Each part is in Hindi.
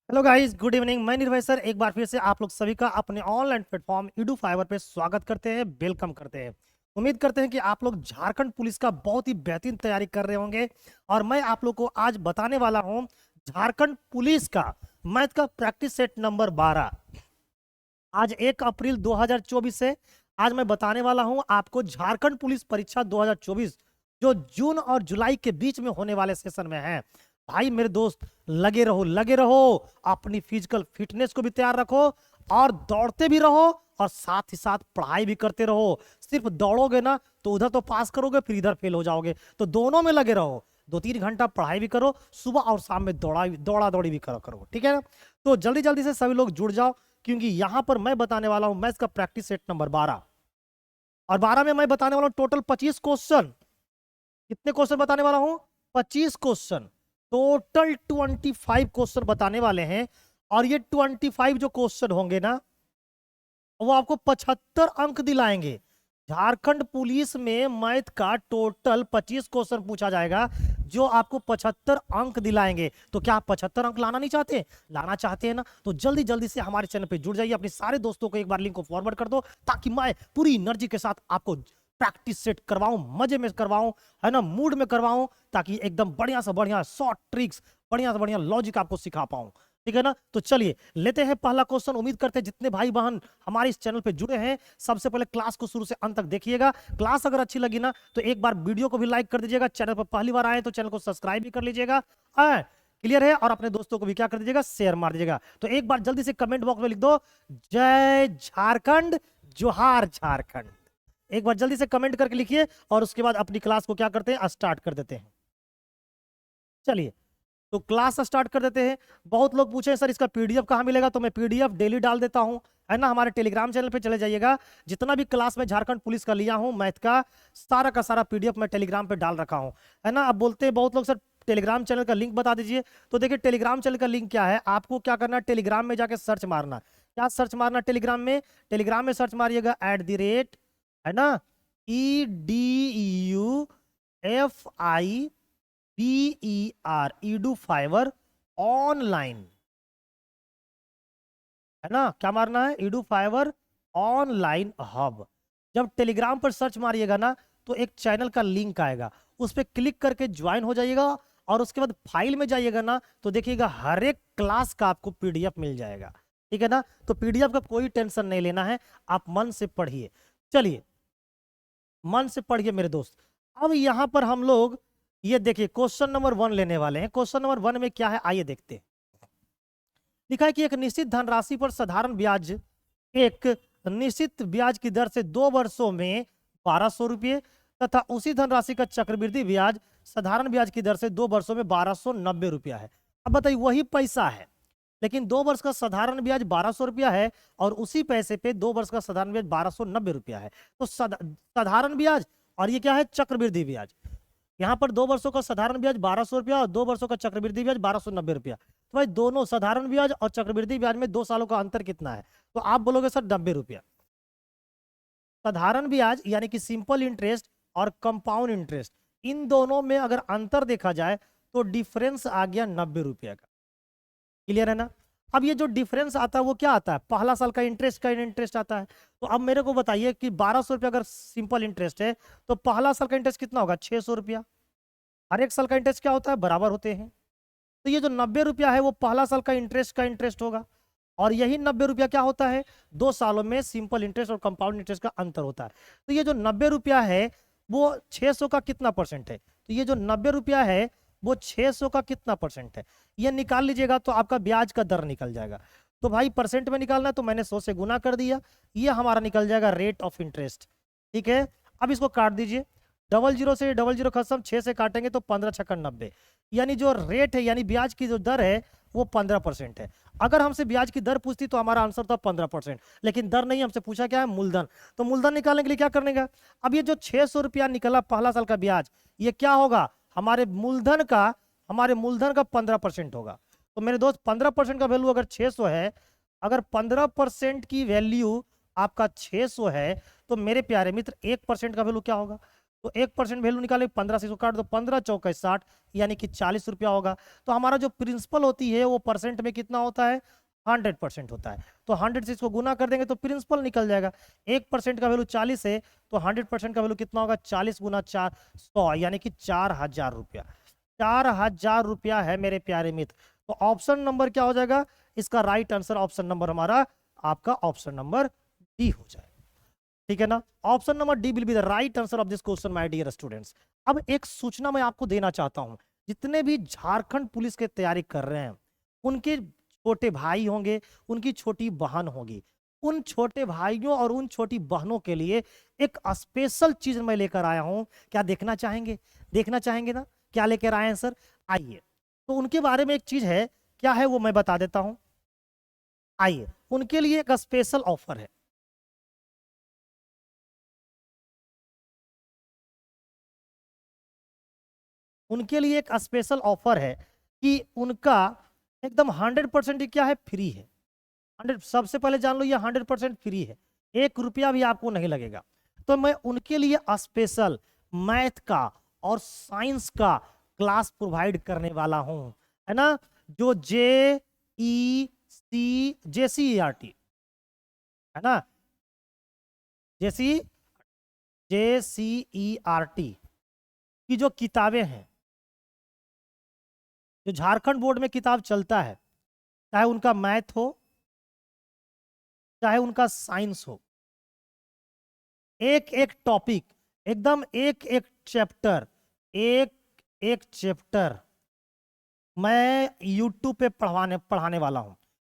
Hello guys, good evening. मैं निर्भय सर एक बार फिर से आप लोग सभी का अपने ऑनलाइन प्लेटफॉर्म ईडू फाइवर पे स्वागत करते हैं, वेलकम करते हैं। उम्मीद करते हैं कि आप लोग झारखंड पुलिस का बहुत ही बेहतरीन तैयारी कर रहे होंगे। और मैं आप लोग को आज बताने वाला हूं झारखंड पुलिस का मैथ का प्रैक्टिस सेट नंबर 12। आज 1 अप्रैल 2024 से आज मैं बताने वाला हूं आपको झारखंड पुलिस परीक्षा 2024 जो जून और जुलाई के बीच में होने वाले सेशन में है। भाई मेरे दोस्त, लगे रहो, अपनी फिजिकल फिटनेस को भी तैयार रखो और दौड़ते भी रहो और साथ ही साथ पढ़ाई भी करते रहो। सिर्फ दौड़ोगे ना तो उधर तो पास करोगे, फिर इधर फेल हो जाओगे। तो दोनों में लगे रहो, 2-3 घंटा पढ़ाई भी करो, सुबह और शाम में दौड़ा दौड़ी भी करो, ठीक है ना। तो जल्दी जल्दी से सभी लोग जुड़ जाओ, क्योंकि यहां पर मैं बताने वाला हूं मैथ्स का प्रैक्टिस सेट नंबर 12। और 12 में मैं बताने वाला हूं टोटल 25 क्वेश्चन। कितने क्वेश्चन बताने वाला हूं? 25 क्वेश्चन। टोटल 25 क्वेश्चन बताने वाले हैं। और ये 25 जो क्वेश्चन होंगे ना, वो आपको 75 अंक दिलाएंगे। झारखंड पुलिस में मैथ का टोटल 25 क्वेश्चन पूछा जाएगा जो आपको 75 अंक दिलाएंगे। तो क्या आप 75 अंक लाना नहीं चाहते? लाना चाहते हैं ना, तो जल्दी जल्दी से हमारे चैनल पे जुड़ जाइए। अपने सारे दोस्तों को एक बार लिंक को फॉरवर्ड कर दो, ताकि मैं पूरी एनर्जी के साथ आपको प्रैक्टिस सेट करवाऊं, मजे में करवाऊं, है ना, मूड में करवाऊं, ताकि एकदम बढ़िया से बढ़िया शॉर्ट ट्रिक्स, बढ़िया से बढ़िया लॉजिक आपको सिखा पाऊं। ठीक है ना। तो चलिए लेते हैं पहला क्वेश्चन। उम्मीद करते हैं जितने भाई बहन हमारे इस चैनल पे जुड़े हैं, सबसे पहले क्लास को शुरू से अंत तक देखिएगा। क्लास अगर अच्छी लगी ना तो एक बार वीडियो को भी लाइक कर दीजिएगा। चैनल पर पहली बार आए तो चैनल को सब्सक्राइब भी कर लीजिएगा। क्लियर है? और अपने दोस्तों को भी क्या कर दीजिएगा, शेयर मार दीजिएगा। तो एक बार जल्दी से कमेंट बॉक्स में लिख दो, जय झारखंड, जोहार झारखंड। एक बार जल्दी से कमेंट करके लिखिए और उसके बाद अपनी क्लास को क्या करते हैं, स्टार्ट कर देते हैं। चलिए तो क्लास स्टार्ट कर देते हैं। बहुत लोग पूछे सर इसका पीडीएफ कहाँ मिलेगा, तो मैं पीडीएफ डेली डाल देता हूं, है ना। हमारे टेलीग्राम चैनल पे चले जाइएगा। जितना भी क्लास में झारखंड पुलिस का लिया हूं मैथ का सारा पीडीएफ मैं टेलीग्राम पे डाल रखा हूं, है ना। अब बोलते हैं बहुत लोग सर टेलीग्राम चैनल का लिंक बता दीजिए। तो देखिए टेलीग्राम चैनल का लिंक क्या है, आपको क्या करना है, टेलीग्राम में जाके सर्च मारना। क्या सर्च मारना टेलीग्राम में? टेलीग्राम में सर्च मारिएगा @ है ना, EDUFIBER, ईडू फाइवर ऑनलाइन, है ना। क्या मारना है? Edu fiver online hub. जब टेलीग्राम पर सर्च मारिएगा ना तो एक चैनल का लिंक आएगा, उस पर क्लिक करके ज्वाइन हो जाइएगा। और उसके बाद फाइल में जाइएगा ना तो देखिएगा हर एक क्लास का आपको पीडीएफ मिल जाएगा, ठीक है ना। तो पीडीएफ का कोई टेंशन नहीं लेना है, आप मन से पढ़िए। चलिए मन से पढ़िए मेरे दोस्त। अब यहां पर हम लोग ये देखिए क्वेश्चन नंबर 1 लेने वाले हैं। क्वेश्चन नंबर 1 में क्या है, आइए देखते हैं। लिखा है कि एक निश्चित धनराशि पर साधारण ब्याज, एक निश्चित ब्याज की दर से 2 वर्षों में 1200 रुपये तथा उसी धनराशि का चक्रवृद्धि ब्याज साधारण ब्याज की दर से 2 वर्षों में 1290 रुपया है। अब बताइए वही पैसा है, लेकिन 2 वर्ष का साधारण ब्याज 1200 रुपया है और उसी पैसे पे 2 वर्ष का साधारण ब्याज 1290 रुपया है। तो साधारण ब्याज और ये क्या है, चक्रवृद्धि ब्याज। यहाँ पर 2 वर्षों का साधारण ब्याज 1200 रुपया और 2 वर्षों का चक्रवृद्धि ब्याज 1290 रुपया। तो भाई दोनों साधारण ब्याज और चक्रवृद्धि ब्याज में 2 सालों का अंतर कितना है? तो आप बोलोगे सर 90 रुपया। साधारण ब्याज यानी कि सिंपल इंटरेस्ट और कंपाउंड इंटरेस्ट, इन दोनों में अगर अंतर देखा जाए तो डिफरेंस आ गया 90 रुपया का। क्लियर है ना। अब ये जो डिफरेंस आता है वो क्या आता है, पहला साल का इंटरेस्ट आता है। तो अब मेरे को बताइए कि 1200 रुपया अगर सिंपल इंटरेस्ट है तो पहला साल का इंटरेस्ट कितना होगा, 600 रुपया। हर एक साल का इंटरेस्ट क्या होता है, बराबर होते हैं। तो ये जो 90 रुपया है वो पहला साल का इंटरेस्ट होगा। और यही 90 रुपया क्या होता है, 2 सालों में सिंपल इंटरेस्ट और कंपाउंड इंटरेस्ट का अंतर होता है। तो ये जो 90 रुपया है वो 600 का कितना परसेंट है, तो ये जो 90 रुपया है वो 600 का कितना परसेंट है, ये निकाल लीजिएगा तो आपका ब्याज का दर निकल जाएगा। तो भाई परसेंट में निकालना है तो मैंने 100 से गुना कर दिया, ये हमारा निकल जाएगा रेट ऑफ इंटरेस्ट। ठीक है, अब इसको काट दीजिए। 00 से 00 खत्म, 6 से काटेंगे तो 15 छक्का 90, यानी जो रेट है यानी ब्याज की जो दर है वो 15% है। अगर हमसे ब्याज की दर पूछती तो हमारा आंसर था 15%, लेकिन दर नहीं, हमसे पूछा क्या है, मूलधन। तो मूलधन निकालने के लिए क्या करने का, अब ये जो 600 रुपया निकला पहला साल का ब्याज, ये क्या होगा, हमारे मूलधन का 15% होगा। तो मेरे दोस्त 15% का वैल्यू अगर 600 है, अगर 15% की वैल्यू आपका 600 है, तो मेरे प्यारे मित्र 1% का वैल्यू क्या होगा, तो 1% वैल्यू निकाले, 15 से इसको काट दो, 15 चौका 60 यानी कि 40 रुपया होगा। तो हमारा जो प्रिंसिपल होती है वो परसेंट में कितना होता है, 100% होता है। तो 100 से इसको गुना कर देंगे तो प्रिंसिपल निकल जाएगा। 1% का वैल्यू 40 है तो 100% का वैल्यू कितना होगा, 40 गुना 400 यानी कि 4000 रुपया। 4000 रुपया है मेरे प्यारे मित्र। तो ऑप्शन नंबर क्या हो जाएगा, इसका राइट आंसर ऑप्शन नंबर हमारा आपका ऑप्शन नंबर डी हो जाएगा। ठीक है ना, option number D will be the right answer of this question my dear students. अब एक सूचना मैं आपको देना चाहता हूं, जितने भी झारखंड पुलिस की तैयारी कर रहे हैं उनके छोटे भाई होंगे, उनकी छोटी बहन होगी, उन छोटे भाइयों और उन छोटी बहनों के लिए एक स्पेशल चीज मैं लेकर आया हूं। क्या देखना चाहेंगे, देखना चाहेंगे ना, क्या लेकर आए हैं सर, आइए। तो उनके बारे में एक चीज है, क्या है वो मैं बता देता हूं। आइए, उनके लिए एक स्पेशल ऑफर है। उनके लिए एक स्पेशल ऑफर है कि उनका एकदम 100% क्या है, फ्री है। 100, सबसे पहले जान लो ये 100% फ्री है, 1 रुपया भी आपको नहीं लगेगा। तो मैं उनके लिए स्पेशल मैथ का और साइंस का क्लास प्रोवाइड करने वाला हूं, है ना, जो JECRT है ना, जेसी JCERT की जो किताबें हैं, जो झारखंड बोर्ड में किताब चलता है, चाहे उनका मैथ हो चाहे उनका साइंस हो, एक एक टॉपिक, एकदम एक एक चैप्टर, एक एक चैप्टर मैं यूट्यूब पे पढ़ाने वाला हूं।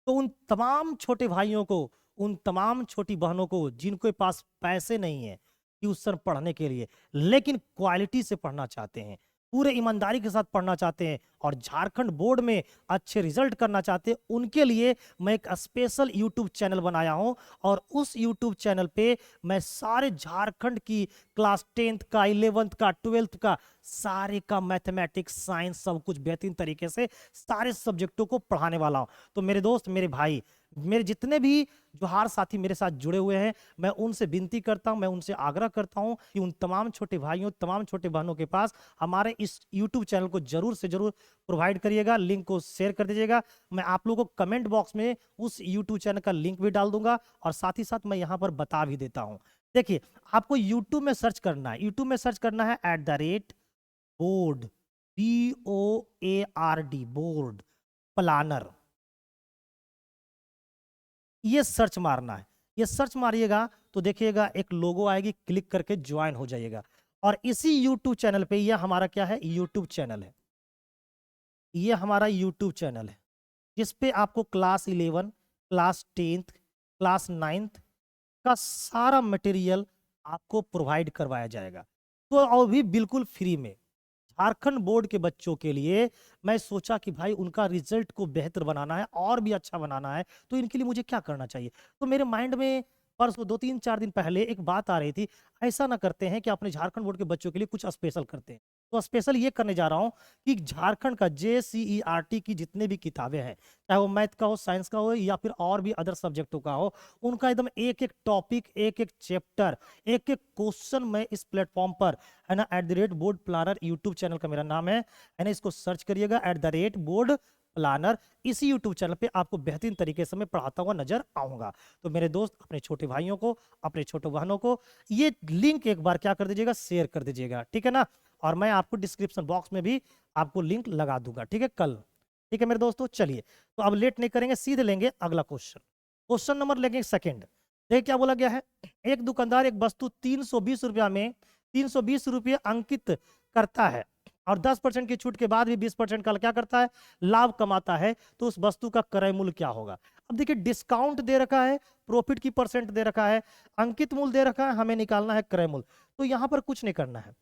तो उन तमाम छोटे भाइयों को, उन तमाम छोटी बहनों को जिनके पास पैसे नहीं है ट्यूशन पढ़ने के लिए, लेकिन क्वालिटी से पढ़ना चाहते हैं, पूरे ईमानदारी के साथ पढ़ना चाहते हैं और झारखंड बोर्ड में अच्छे रिजल्ट करना चाहते हैं, उनके लिए मैं एक स्पेशल यूट्यूब चैनल बनाया हूं। और उस यूट्यूब चैनल पे मैं सारे झारखंड की क्लास 10th का, 11th का, 12th का, सारे का मैथमेटिक्स, साइंस, सब कुछ बेहतरीन तरीके से सारे सब्जेक्टों को पढ़ाने वाला हूं। तो मेरे दोस्त, मेरे भाई, मेरे जितने भी जोहार साथी मेरे साथ जुड़े हुए हैं, मैं उनसे विनती करता हूं, मैं उनसे आग्रह करता हूं कि उन तमाम छोटे भाइयों, तमाम छोटे बहनों के पास हमारे इस YouTube चैनल को जरूर से जरूर प्रोवाइड करिएगा, लिंक को शेयर कर दीजिएगा। मैं आप लोगों को कमेंट बॉक्स में उस YouTube चैनल का लिंक भी डाल दूंगा और साथ ही साथ मैं यहाँ पर बता भी देता हूँ। देखिए, आपको YouTube में सर्च करना है, YouTube में सर्च करना है @बोर्ड, BOARD, बोर्ड प्लानर, ये सर्च मारना है। ये सर्च मारिएगा तो देखिएगा एक लोगो आएगी, क्लिक करके ज्वाइन हो जाइएगा। और इसी यूट्यूब चैनल पे, ये हमारा क्या है, यूट्यूब चैनल है, ये हमारा यूट्यूब चैनल है जिस पे आपको class 11, class 10th, class 9th का सारा मटेरियल आपको प्रोवाइड करवाया जाएगा। तो और भी बिल्कुल फ्री में। झारखंड बोर्ड के बच्चों के लिए मैं सोचा कि भाई उनका रिजल्ट को बेहतर बनाना है और भी अच्छा बनाना है, तो इनके लिए मुझे क्या करना चाहिए। तो मेरे माइंड में परसों 2-3-4 दिन पहले एक बात आ रही थी, ऐसा ना करते हैं कि अपने झारखंड बोर्ड के बच्चों के लिए कुछ स्पेशल करते हैं। तो स्पेशल ये करने जा रहा हूं कि झारखंड का JCERT की जितने भी किताबें हैं, चाहे वो मैथ का हो, साइंस का हो या फिर और भी अदर सब्जेक्टों का हो, उनका एकदम एक एक टॉपिक, एक एक चैप्टर, एक एक क्वेश्चन मैं इस प्लेटफॉर्म पर, है ना, @बोर्ड प्लानर यूट्यूब चैनल का मेरा नाम है ना, इसको सर्च करिएगा @बोर्ड प्लानर। इसी यूट्यूब चैनल पे आपको बेहतरीन तरीके से मैं पढ़ाता हुआ नजर आऊंगा। तो मेरे दोस्त, अपने छोटे भाइयों को, अपने छोटे बहनों को ये लिंक एक बार क्या कर दीजिएगा, शेयर कर दीजिएगा, ठीक है ना। और मैं आपको डिस्क्रिप्शन बॉक्स में भी आपको लिंक लगा दूंगा, ठीक है, कल। ठीक है मेरे दोस्तों, चलिए तो अब लेट नहीं करेंगे, सीधे लेंगे अगला क्वेश्चन। क्वेश्चन नंबर लेंगे सेकंड। देखिए क्या बोला गया है, एक दुकानदार एक वस्तु 320 रुपया में 320 रुपये अंकित करता है और 10% की छूट के बाद भी 20% का क्या करता है, लाभ कमाता है। तो उस वस्तु का क्रय मूल्य क्या होगा। अब देखिए, डिस्काउंट दे रखा है, प्रॉफिट की परसेंट दे रखा है, अंकित मूल्य दे रखा है, हमें निकालना है क्रय मूल्य। तो यहां पर कुछ नहीं करना है,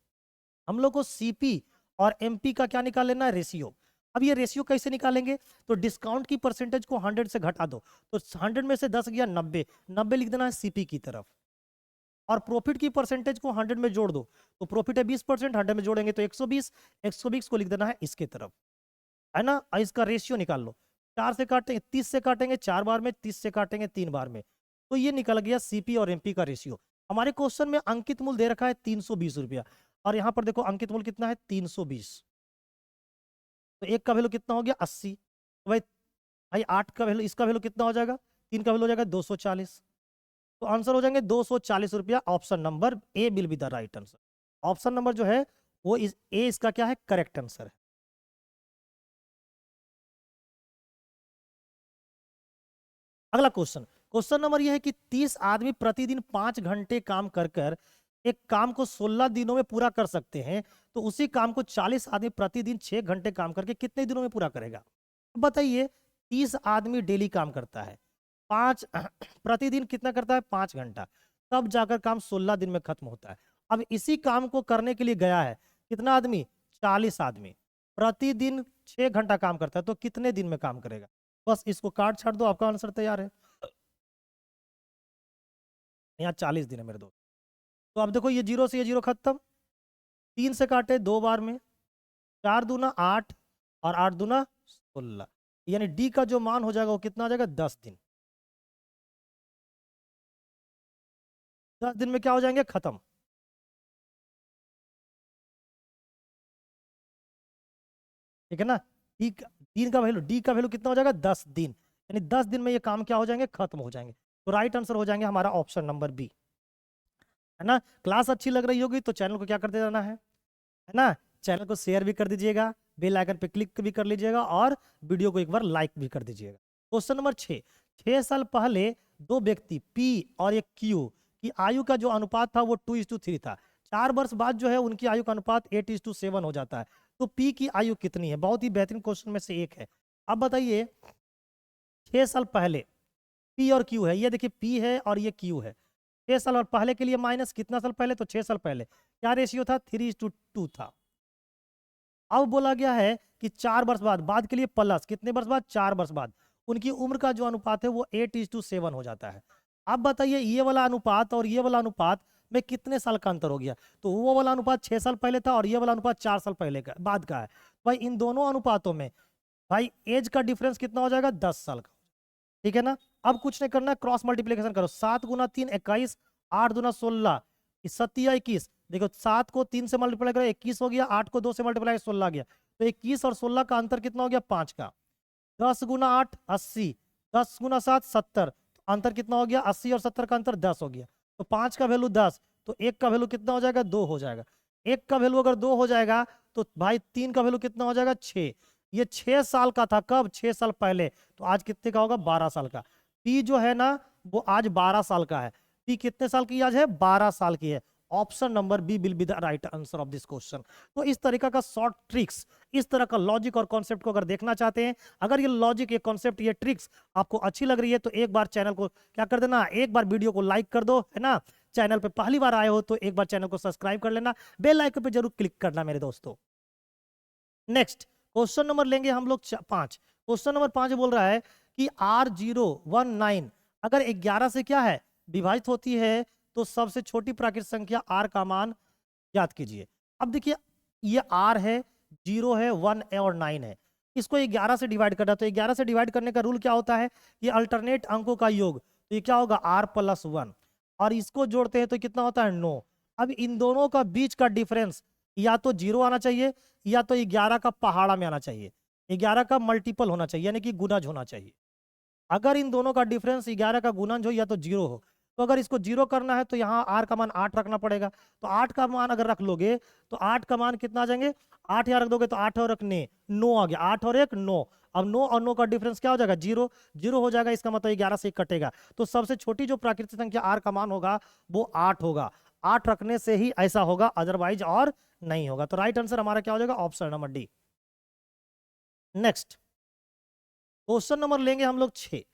हम लोग को CP और MP का क्या निकाल लेना है, रेशियो। अब ये रेशियो कैसे निकालेंगे, तो डिस्काउंट की परसेंटेज को 100 से घटा दो, तो 100 में से 10 गया 90, 90 लिख देना है CP की तरफ। और प्रॉफिट की परसेंटेज को 100 में जोड़ दो, तो प्रॉफिट है 20%, 100 में जोड़ेंगे तो 120, 120 को लिख देना है इसके तरफ, है ना। और इसका रेशियो निकाल लो, 4 से काटेंगे, 30 से काटेंगे 4 बार में, 30 से काटेंगे 3 बार में, तो ये निकल गया CP और MP का रेशियो। हमारे क्वेश्चन में अंकित मूल्य दे रखा है 320 रुपया। और यहाँ पर देखो अंकित मूल कितना है 320, तो एक का वैल्यू कितना हो गया 80। तो भाई भाई 8 का वैल्यू, इसका वैल्यू कितना हो जाएगा, 3 का वैल्यू हो जाएगा 240। तो आंसर हो जाएंगे 240 रुपया। Option number A will be the right answer. Option number जो है वो इस ए इसका क्या है, करेक्ट आंसर है। अगला क्वेश्चन, क्वेश्चन नंबर यह है कि 30 आदमी प्रतिदिन 5 घंटे काम कर कर एक काम को 16 दिनों में पूरा कर सकते हैं, तो उसी काम को 40 आदमी प्रतिदिन 6 घंटे काम करके कितने दिनों में पूरा करेगा। बताइए 30 आदमी डेली काम करता है, 5 प्रतिदिन कितना करता है 5 घंटा, तब जाकर काम 16 दिन में खत्म होता है। अब इसी काम को करने के लिए गया है कितना आदमी, 40 आदमी, प्रतिदिन 6 घंटा काम करता है, तो कितने दिन में काम करेगा। बस इसको काट छाट दो, आपका आंसर तैयार है। यहाँ 40 दिन है मेरे दोस्त। तो अब देखो ये जीरो से ये जीरो खत्म, 3 से काटे 2 बार में, 4 दूना 8 और 8 दूना 16, यानी डी का जो मान हो जाएगा वो कितना आ जाएगा 10 दिन। 10 दिन में क्या हो जाएंगे खत्म। ठीक है ना, डी का, डी का वैल्यू कितना हो जाएगा 10 दिन, यानी 10 दिन में ये काम क्या हो जाएंगे खत्म हो जाएंगे। तो राइट आंसर हो जाएंगे हमारा ऑप्शन नंबर बी, है ना। क्लास अच्छी लग रही होगी तो चैनल को क्या करते रहना है ना, चैनल को शेयर भी कर दीजिएगा, बेल आइकन पे क्लिक भी कर लीजिएगा और वीडियो को एक बार लाइक भी कर दीजिएगा। क्वेश्चन नंबर 6 साल पहले दो व्यक्ति पी और एक क्यू की आयु का जो अनुपात था वो 2:3 था। 4 वर्ष बाद जो है उनकी आयु का अनुपात 8:7 हो जाता है, तो पी की आयु कितनी है। बहुत ही बेहतरीन क्वेश्चन में से एक है। अब बताइए 6 साल पहले पी और क्यू है, ये देखिए पी है और ये क्यू है। 6 साल और पहले के लिए माइनस कितना साल पहले, तो 6 साल पहले क्या रेशियो था 3:2 था। अब बोला गया है कि 4 वर्ष बाद के लिए प्लस कितने वर्ष बाद, 4 वर्ष बाद उनकी उम्र का जो अनुपात है वो 8:7 हो जाता है। अब बताइए ये वाला अनुपात और ये वाला अनुपात में कितने साल का अंतर हो गया, तो वो वाला अनुपात 6 साल पहले था और ये वाला अनुपात 4 साल पहले का बाद का है। भाई इन दोनों अनुपातों में भाई एज का डिफरेंस कितना हो जाएगा 10 साल का। ठीक है ना, अब कुछ नहीं करना है, क्रॉस मल्टीप्लीकेशन करो, 7 गुना 3 21, 8 दूना 16, 7 21, देखो 7 को 3 से मल्टीप्लाई करो 21 हो गया, 8 को 2 से मल्टीप्लाई 16 गया, तो 21 और 16 का अंतर कितना हो गया 5 का। 10 गुना 8 80, 10 गुना 7 70, तो अंतर कितना हो गया 80 और 70 का अंतर 10 हो गया। तो 5 का वैल्यू 10, तो 1 का वैल्यू कितना हो जाएगा 2 हो जाएगा। 1 का वैल्यू अगर 2 हो जाएगा तो भाई 3 का वैल्यू कितना हो जाएगा 6। ये 6 साल का था, कब 6 साल पहले, तो आज कितने का होगा 12 साल का। पी जो है ना वो आज 12 साल का है। पी कितने साल की आज है 12 साल की है। Option number B will be the right answer of this question. तो इस तरीका का शॉर्ट ट्रिक्स, इस तरह का लॉजिक और कॉन्सेप्ट को अगर देखना चाहते हैं, अगर ये लॉजिक, ये कॉन्सेप्ट, ये ट्रिक्स आपको अच्छी लग रही है तो एक बार चैनल को क्या कर देना, एक बार वीडियो को लाइक कर दो, है ना। चैनल पे पहली बार आए हो तो एक बार चैनल को सब्सक्राइब कर लेना, बेल आइकन पे जरूर क्लिक करना मेरे दोस्तों। नेक्स्ट क्वेश्चन नंबर लेंगे हम लोग 5। क्वेश्चन नंबर 5 बोल रहा है कि R019 अगर 11 से क्या है विभाजित होती है तो सबसे छोटी प्राकृतिक संख्या R का मान याद कीजिए। अब देखिए ये R है, 0 है, 1 है और 9 है, इसको 11 से डिवाइड करना, तो 11 से डिवाइड करने का रूल क्या होता है, ये अल्टरनेट अंकों का योग, तो ये क्या होगा R+1 और इसको जोड़ते हैं तो कितना होता है 9। अब इन दोनों का बीच का डिफरेंस या तो 0 आना चाहिए या तो 11 का पहाड़ा में आना चाहिए, 11 का मल्टीपल होना चाहिए यानी कि गुणज होना चाहिए। अगर इन दोनों का डिफरेंस 11 का गुणज हो या तो 0 हो, तो अगर इसको 0 करना है तो यहाँ R का मान 8 रखना पड़ेगा। तो 8 का मान अगर रख लोगे तो 8 का मान कितना आ जाएंगे, 8 यहाँ रख दोगे तो 8 और रखने 9 आ गया, 8 और 1 9। अब 9 और 9 का डिफरेंस क्या हो जाएगा 0 0 हो जाएगा, इसका मतलब 11 से कटेगा। तो सबसे छोटी जो प्राकृतिक संख्या R का मान होगा वो 8 होगा, 8 रखने से ही ऐसा होगा, अदरवाइज और नहीं होगा। तो राइट आंसर हमारा क्या हो जाएगा option number D. Next question number लेंगे हम लोग 6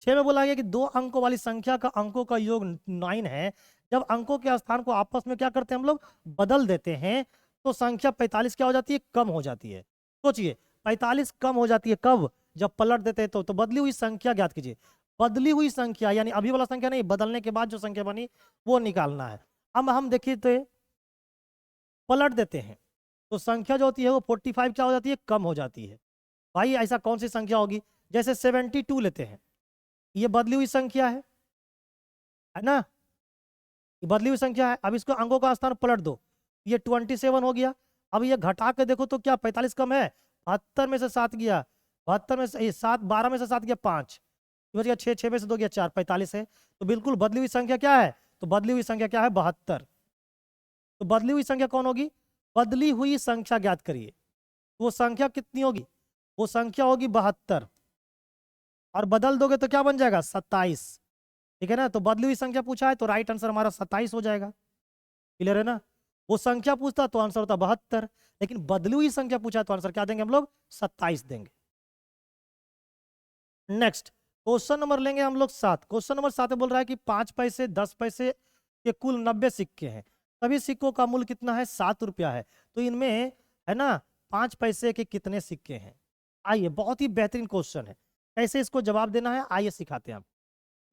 में बोला गया कि 2 अंकों वाली संख्या का अंकों का योग 9 है, जब अंकों के स्थान को आपस में क्या करते हैं हम लोग बदल देते हैं तो संख्या 45 क्या हो जाती है कम हो जाती है। सोचिए 45 कम हो जाती है कब, जब पलट देते हैं तो बदली हुई संख्या ज्ञात कीजिए। बदली हुई संख्या यानी अभी वाला संख्या नहीं, बदलने के बाद जो संख्या बनी वो निकालना है। अब हम देखिए तो पलट देते हैं तो संख्या जो होती है वो 45 क्या हो जाती है कम हो जाती है। भाई ऐसा कौन सी संख्या होगी, जैसे 72 लेते हैं, ये बदली हुई संख्या है ना, ये बदली हुई संख्या है। अब इसको अंकों का स्थान पलट दो ये 27 हो गया। अब ये घटा के देखो तो क्या 45 कम है, 72 में से 7 गया, 72 में से 7, 12 में से 7 गया 5, बच गया 6, 6 में से 2 गया 4, 45 है। तो बिल्कुल बदली हुई संख्या क्या है, तो बदली हुई संख्या क्या है, 72। तो बदली हुई संख्या कौन होगी, बदली हुई संख्या ज्ञात करिए। वो संख्या कितनी होगी, वो संख्या होगी 72, और बदल दोगे तो क्या बन जाएगा, 27। ठीक है ना, तो बदली हुई संख्या पूछा है तो राइट आंसर हमारा 27 हो जाएगा। क्लियर है ना, वो संख्या पूछता तो आंसर होता 72, लेकिन बदली हुई संख्या पूछा तो आंसर क्या देंगे हम लोग, 27 देंगे। नेक्स्ट क्वेश्चन नंबर लेंगे हम लोग 7। क्वेश्चन नंबर 7 में बोल रहा है कि 5 पैसे 10 पैसे के कुल 90 सिक्के हैं, सभी सिक्कों का मूल्य कितना है, 7 रुपया है। तो इनमें है ना 5 पैसे के कितने सिक्के हैं। आइए, बहुत ही बेहतरीन क्वेश्चन है, कैसे इसको जवाब देना है आइए सिखाते हैं आप।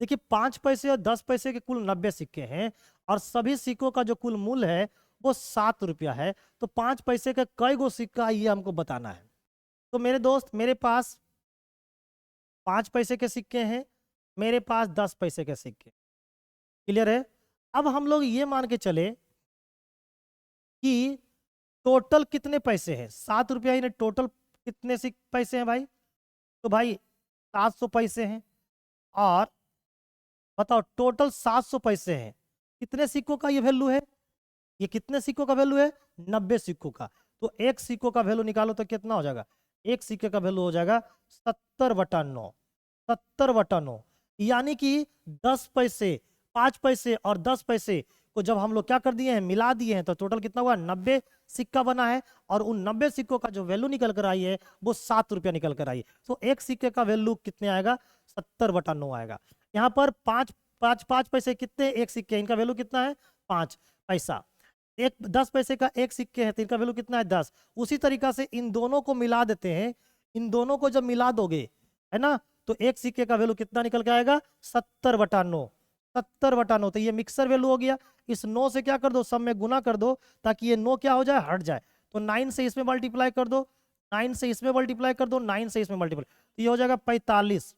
देखिए 5 पैसे और 10 पैसे के कुल 90 सिक्के हैं, और सभी सिक्कों का जो कुल मूल्य है वो 7 रुपया है। तो 5 पैसे का कई गो सिक्का है ये हमको बताना है। तो मेरे दोस्त, मेरे पास 5 पैसे के सिक्के हैं, मेरे पास 10 पैसे के सिक्के। क्लियर है। अब हम लोग ये मान के चले कि टोटल कितने पैसे हैं, 7 रुपया ही, टोटल कितने पैसे हैं भाई, तो भाई 700 पैसे हैं। और बताओ टोटल 700 पैसे हैं, कितने सिक्कों का ये वैल्यू है, ये कितने सिक्कों का वैल्यू है, 90 सिक्कों का। तो एक सिक्कों का वैल्यू निकालो तो कितना हो जाएगा, एक सिक्के का वैल्यू हो जाएगा 70/9, 70/9। यानी कि 10 पैसे, 5 पैसे और 10 पैसे को जब हम लोग क्या कर दिए हैं, मिला दिए हैं, तो टोटल कितना हुआ, 90 सिक्का बना है। और उन 90 सिक्कों का जो वैल्यू निकल कर आई है वो 7 रुपया निकल कर आई है। तो एक सिक्के का वैल्यू कितने आएगा, 70/9 आएगा। यहाँ पर 5 पैसे कितने, एक सिक्के, इनका वैल्यू कितना है, 5 पैसा। एक 10 पैसे का एक सिक्के है तो इनका वैल्यू कितना है, 10। उसी तरीका से इन दोनों को मिला देते हैं, इन दोनों को जब मिला दोगे है ना, तो एक सिक्के का वैल्यू कितना निकल के आएगा, 70/9, 70/9। तो ये मिक्सर वैल्यू हो गया। इस 9 से क्या कर दो, सब में गुना कर दो, ताकि ये 9 क्या हो जाए, हट जाए। तो 9 से इसमें मल्टीप्लाई कर दो, 9 से इसमें मल्टीप्लाई कर दो, 9 से इसमें मल्टीप्लाई, तो ये हो जाएगा 45,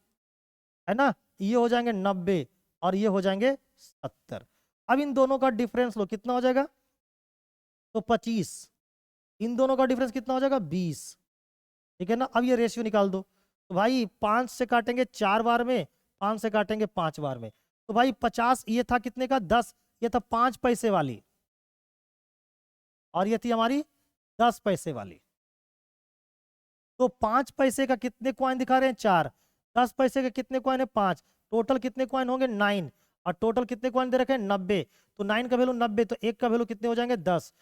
है ना, ये हो जाएंगे 90 और ये हो जाएंगे 70। अब इन दोनों का डिफरेंस लो, कितना हो जाएगा, तो 25। इन दोनों का डिफरेंस कितना हो जाएगा, 20। ठीक है ना। अब ये रेशियो निकाल दो, तो भाई 5 से काटेंगे 4 बार में, 5 से काटेंगे 5 बार में, तो भाई 50 ये था कितने का, 10, ये था 5 पैसे वाली, और ये थी हमारी 10 पैसे वाली। तो 5 पैसे का कितने कॉइन दिखा रहे हैं, 4, 10 पैसे के कितने कॉइन है, 5, टोटल कितने कॉइन होंगे, 9, और टोटल कितने कॉइन दे रखे हैं, 90। तो 9 का वैल्यू 90, तो एक का वैल्यू कितने हो जाएंगे, 10,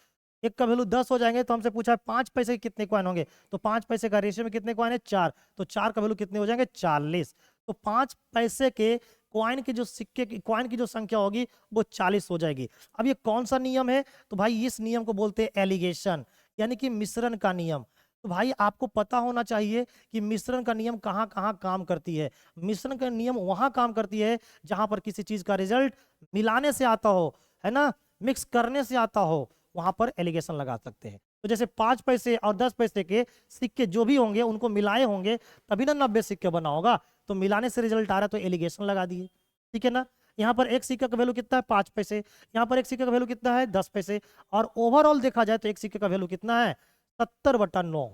एक का वैल्यू 10 हो जाएंगे। तो हमसे पूछा है 5 पैसे के कितने कॉइन होंगे, तो 5 पैसे का रेशियो में कितने कॉइन है, 4, तो 4 का वैल्यू कितने हो जाएंगे, 40। तो 5 पैसे के कॉइन की जो सिक्के की कॉइन की जो संख्या होगी वो 40 हो जाएगी। अब ये कौन सा नियम है, तो भाई इस नियम को बोलते हैं एलिगेशन, यानी कि मिश्रण का नियम। तो भाई आपको पता होना चाहिए कि मिश्रण का नियम कहाँ कहाँ काम करती है। मिश्रण का नियम वहां काम करती है जहां पर किसी चीज का रिजल्ट मिलाने से आता हो, है ना, मिक्स करने से आता हो, वहां पर एलिगेशन लगा सकते हैं। तो जैसे 5 पैसे और 10 पैसे के सिक्के जो भी होंगे उनको मिलाए होंगे तभी ना 90 सिक्के बना होगा। तो मिलाने से रिजल्ट आ रहा है तो एलिगेशन लगा दिए। ठीक है ना। यहाँ पर एक सिक्के का वैल्यू कितना है, 5 पैसे, यहाँ पर एक सिक्के का वैल्यू कितना है, 10 पैसे, और ओवरऑल देखा जाए तो एक सिक्के का वैल्यू कितना है, 70/9।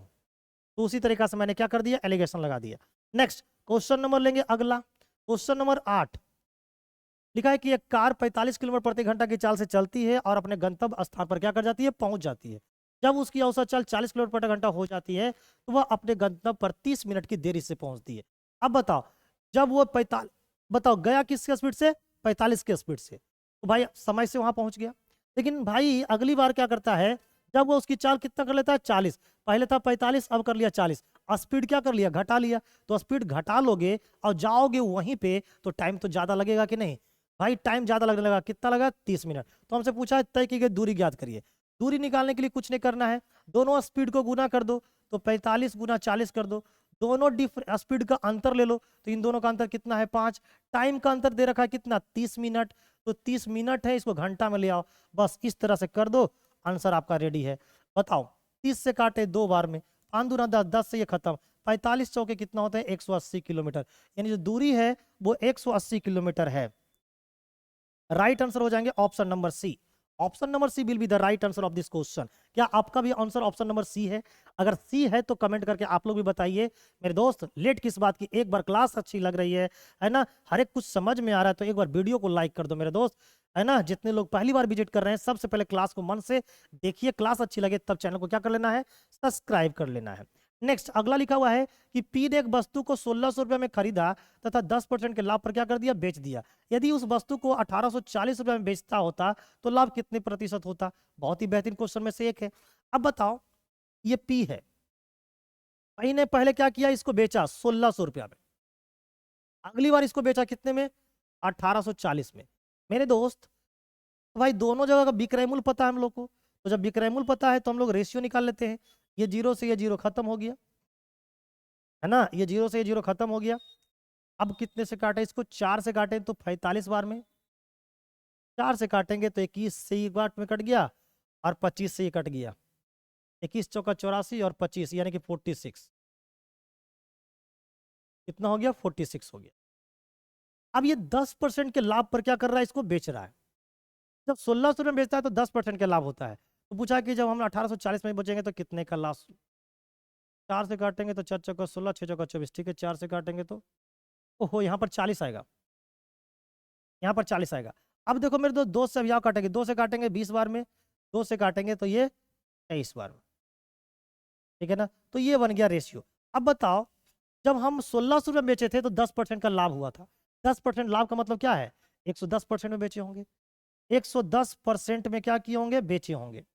तो उसी तरीका से मैंने क्या कर दिया, एलिगेशन लगा दिया। नेक्स्ट क्वेश्चन नंबर लेंगे अगला, क्वेश्चन नंबर 8। लिखा है कि एक कार 45 किलोमीटर प्रति घंटा की चाल से चलती है और अपने गंतव्य स्थान पर क्या कर जाती है, पहुंच जाती है। जब उसकी औसत चाल 40 किलोमीटर प्रति घंटा हो जाती है तो वह अपने गंतव्य पर 30 मिनट की देरी से पहुंचती है। अब बताओ, जब वो 45, बताओ गया किसके स्पीड से, 45 के स्पीड से, तो भाई समय से वहां पहुंच गया। लेकिन भाई अगली बार क्या करता है, जब वो उसकी चाल कितना कर लेता है, 40, पहले था 45 अब कर लिया 40, स्पीड क्या कर लिया, घटा लिया। तो स्पीड घटा लोगे और जाओगे वहीं पे तो टाइम तो ज्यादा लगेगा कि नहीं, भाई टाइम ज्यादा लगने लगा, कितना लगा, 30 मिनट। तो हमसे पूछा है तय की गई दूरी ज्ञात करिए। दूरी निकालने के लिए कुछ नहीं करना है, दोनों स्पीड को गुना कर दो, तो 45 गुना 40 कर दो, दोनों स्पीड का अंतर ले लो, तो इन दोनों का अंतर कितना है, 5। टाइम का अंतर दे रखा है कितना, 30 मिनट, तो 30 मिनट है, इसको घंटा में ले आओ, बस इस तरह से कर दो, आंसर आपका रेडी है। बताओ 30 से काटे 2 बार में, 5 दूना 10, 10 से ये खत्म, 45 चौके कितना होता है, 180 किलोमीटर, यानी जो दूरी है वो 180 किलोमीटर है। राइट आंसर हो जाएंगे option number C, option number C will be the right answer of this question. क्या आपका भी आंसर ऑप्शन नंबर सी है? अगर सी है तो कमेंट करके आप लोग भी बताइए। मेरे दोस्त लेट किस बात की, एक बार क्लास अच्छी लग रही है ना, हर एक कुछ समझ में आ रहा है तो एक बार वीडियो को लाइक कर दो मेरे दोस्त, है ना। जितने लोग पहली बार विजिट कर रहे हैं सबसे पहले क्लास को मन से देखिए, क्लास अच्छी लगे तब चैनल को क्या कर लेना है, सब्सक्राइब कर लेना है। नेक्स्ट अगला लिखा हुआ है कि पी ने एक वस्तु को 1600 रुपये में खरीदा तथा 10% के लाभ पर क्या कर दिया, बेच दिया। यदि उस वस्तु को 1840 रुपये में बेचता होता तो लाभ कितने प्रतिशत होता? बहुत ही बेहतरीन क्वेश्चन में से एक है। अब बताओ, ये पी है, पी ने पहले क्या किया, इसको बेचा 1600 रुपया में, अगली बार इसको बेचा कितने में, 1840 में। मेरे दोस्त तो भाई दोनों जगह का विक्रय मूल्य पता है हम लोग को, तो जब विक्रय मूल्य पता है तो हम लोग रेशियो निकाल लेते हैं। ये जीरो से ये जीरो खत्म हो गया, है ना, ये जीरो से ये जीरो खत्म हो गया। अब कितने से काटे इसको, 4 से काटें तो 45 बार में, 4 से काटेंगे तो 21 से ये बार में कट गया और 25 से ये कट गया, 21 चौका 84 और 25 यानी कि 46, कितना हो गया, 46 हो गया। अब ये 10% के लाभ पर क्या कर रहा है, इसको बेच रहा है। जब 1600 में बेचता है तो 10% का लाभ होता है। तो पूछा कि जब हम 1840 में बचेंगे तो कितने का लाभ, 4 से काटेंगे तो 4 चौका 16, 6 चौका 24, ठीक है, 4 से काटेंगे तो ओहो यहाँ पर 40 आएगा, यहाँ पर 40 आएगा। अब देखो मेरे दोस्त, 2 से अब यहाँ काटेंगे, 2 से काटेंगे 20 बार में, 2 से काटेंगे तो ये 23 बार में, ठीक है ना। तो ये बन गया रेशियो। अब बताओ, जब हम 1600 रुपये बेचे थे तो 10% का लाभ हुआ था। 10% लाभ का मतलब क्या है, 110% में बेचे होंगे, 110% में क्या किए होंगे, बेचे होंगे।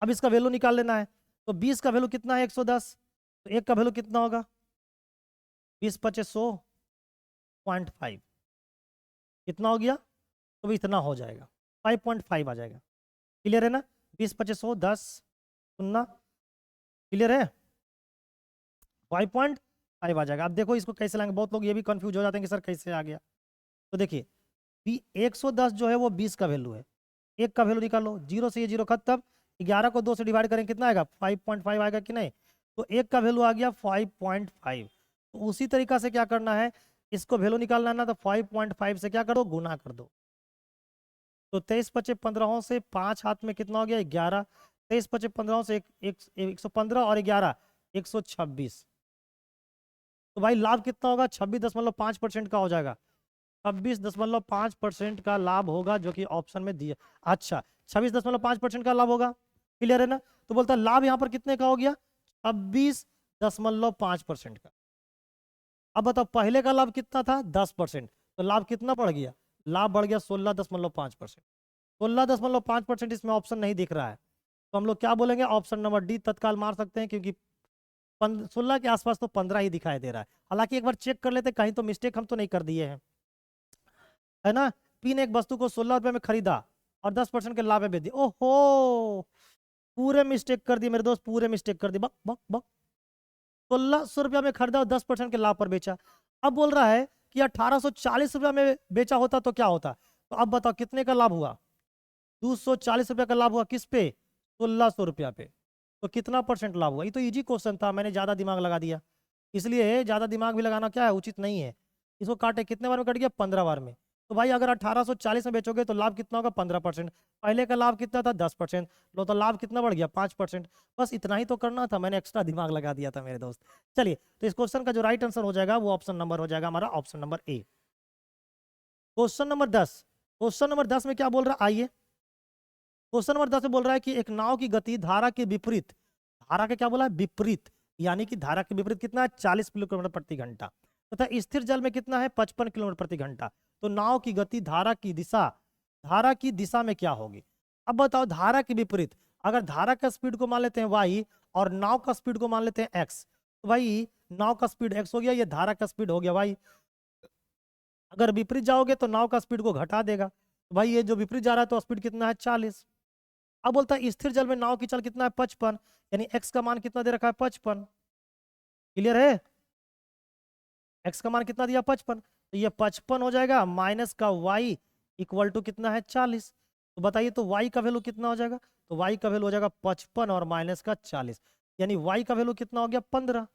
अब इसका वैल्यू निकाल लेना है, तो 20 का वैल्यू कितना है, 110, तो 1 का वैल्यू कितना होगा, 20 पचे 100.5, कितना हो गया, तो भी इतना हो जाएगा, 5.5 आ जाएगा। क्लियर है ना, 20 पचे 100, 10 सुनना, क्लियर है, 5.5 आ जाएगा। अब देखो इसको कैसे लाएंगे, बहुत लोग ये भी कंफ्यूज हो जाते हैं कि सर कैसे आ गया। तो देखिए 110 जो है वो 20 का वैल्यू है, 1 का वैल्यू निकालो, जीरो से ये जीरो खत्म, 11 को 2 से डिवाइड करेंगे कितना आएगा, 5.5 आएगा कि नहीं, तो 1 का वैल्यू आ गया 5.5। तो उसी तरीका से क्या करना है, इसको वैल्यू निकालना है ना, तो 5.5 से क्या कर दो, गुना कर दो। तो 23 पचे 15 से 5 हाथ में कितना हो गया, 11, 23 पचे 15 से 115 और 11 126। तो भाई लाभ कितना होगा, 26.5% का हो जाएगा, 26.5% का लाभ होगा, जो कि ऑप्शन में दिया। अच्छा 26.5% का लाभ होगा, क्लियर है ना। तो बोलता है लाभ यहाँ पर कितने का हो गया, 26.5% का। अब बताओ पहले का लाभ कितना था, 10%, तो लाभ कितना बढ़ गया, लाभ बढ़ गया 16.5%। 16.5% इसमें ऑप्शन नहीं दिख रहा है, तो हम लोग क्या बोलेंगे, ऑप्शन नंबर डी तत्काल मार सकते हैं, क्योंकि 16 के आसपास तो 15 ही दिखाई दे रहा है। हालांकि एक बार चेक कर लेते, कहीं तो मिस्टेक हम तो नहीं कर दिए हैं, है ना। पी ने एक वस्तु को 16 रुपए में खरीदा और 10% के लाभ में बेच दिया। ओहो, पूरे मिस्टेक कर दिए मेरे दोस्त, पूरे मिस्टेक कर दिए, बक बक बक। 1600 रुपया में खरीदा और 10% के लाभ पर बेचा। अब बोल रहा है कि 1840 रुपया में बेचा होता तो क्या होता। तो अब बताओ कितने का लाभ हुआ, 240 रुपया का लाभ हुआ, किस पे, 1600 रुपया पे। तो कितना परसेंट लाभ हुआ, ये तो इजी क्वेश्चन था, मैंने ज्यादा दिमाग लगा दिया, इसलिए ज्यादा दिमाग भी लगाना क्या है, उचित नहीं है। इसको काटे कितने बार में कट गया, 15 बार में। तो भाई अगर 1840 में बेचोगे तो लाभ कितना होगा, 15%। पहले का लाभ कितना था, 10%, लो तो लाभ कितना बढ़ गया, 5%। बस इतना ही तो करना था, मैंने एक्स्ट्रा दिमाग लगा दिया था मेरे दोस्त। चलिए, तो इस क्वेश्चन का जो राइट आंसर हो जाएगा वो ऑप्शन नंबर हो जाएगा हमारा, option number A. Question number 10, question number 10 में क्या बोल रहा है, आइए। क्वेश्चन नंबर 10 में बोल रहा है कि एक नाव की गति धारा के विपरीत, धारा के क्या बोला है, विपरीत, यानी कि धारा के विपरीत कितना है, 40 किलोमीटर प्रति घंटा, तथा स्थिर जल में कितना है, 55 किलोमीटर प्रति घंटा। तो नाव की गति धारा की दिशा में क्या होगी। अब बताओ धारा के विपरीत, अगर धारा का स्पीड को मान लेते हैं y और नाव का स्पीड को मान लेते हैं x, तो भाई नाव का स्पीड x हो गया, ये धारा का स्पीड हो गया y। अगर विपरीत जाओगे तो नाव का स्पीड को घटा देगा, तो भाई ये जो विपरीत जा रहा है तो स्पीड कितना है, 40। अब बोलता है स्थिर जल में नाव की चाल कितना है, 55, यानी x का मान कितना दे रखा है, 55। क्लियर है, x का मान कितना दिया, 55, तो ये 55 हो जाएगा, माइनस का y इक्वल टू कितना है, 40। तो बताइए तो y का वैल्यू कितना हो जाएगा, तो y का वैल्यू हो जाएगा 55 और माइनस का 40, यानी y का वैल्यू कितना हो गया 15,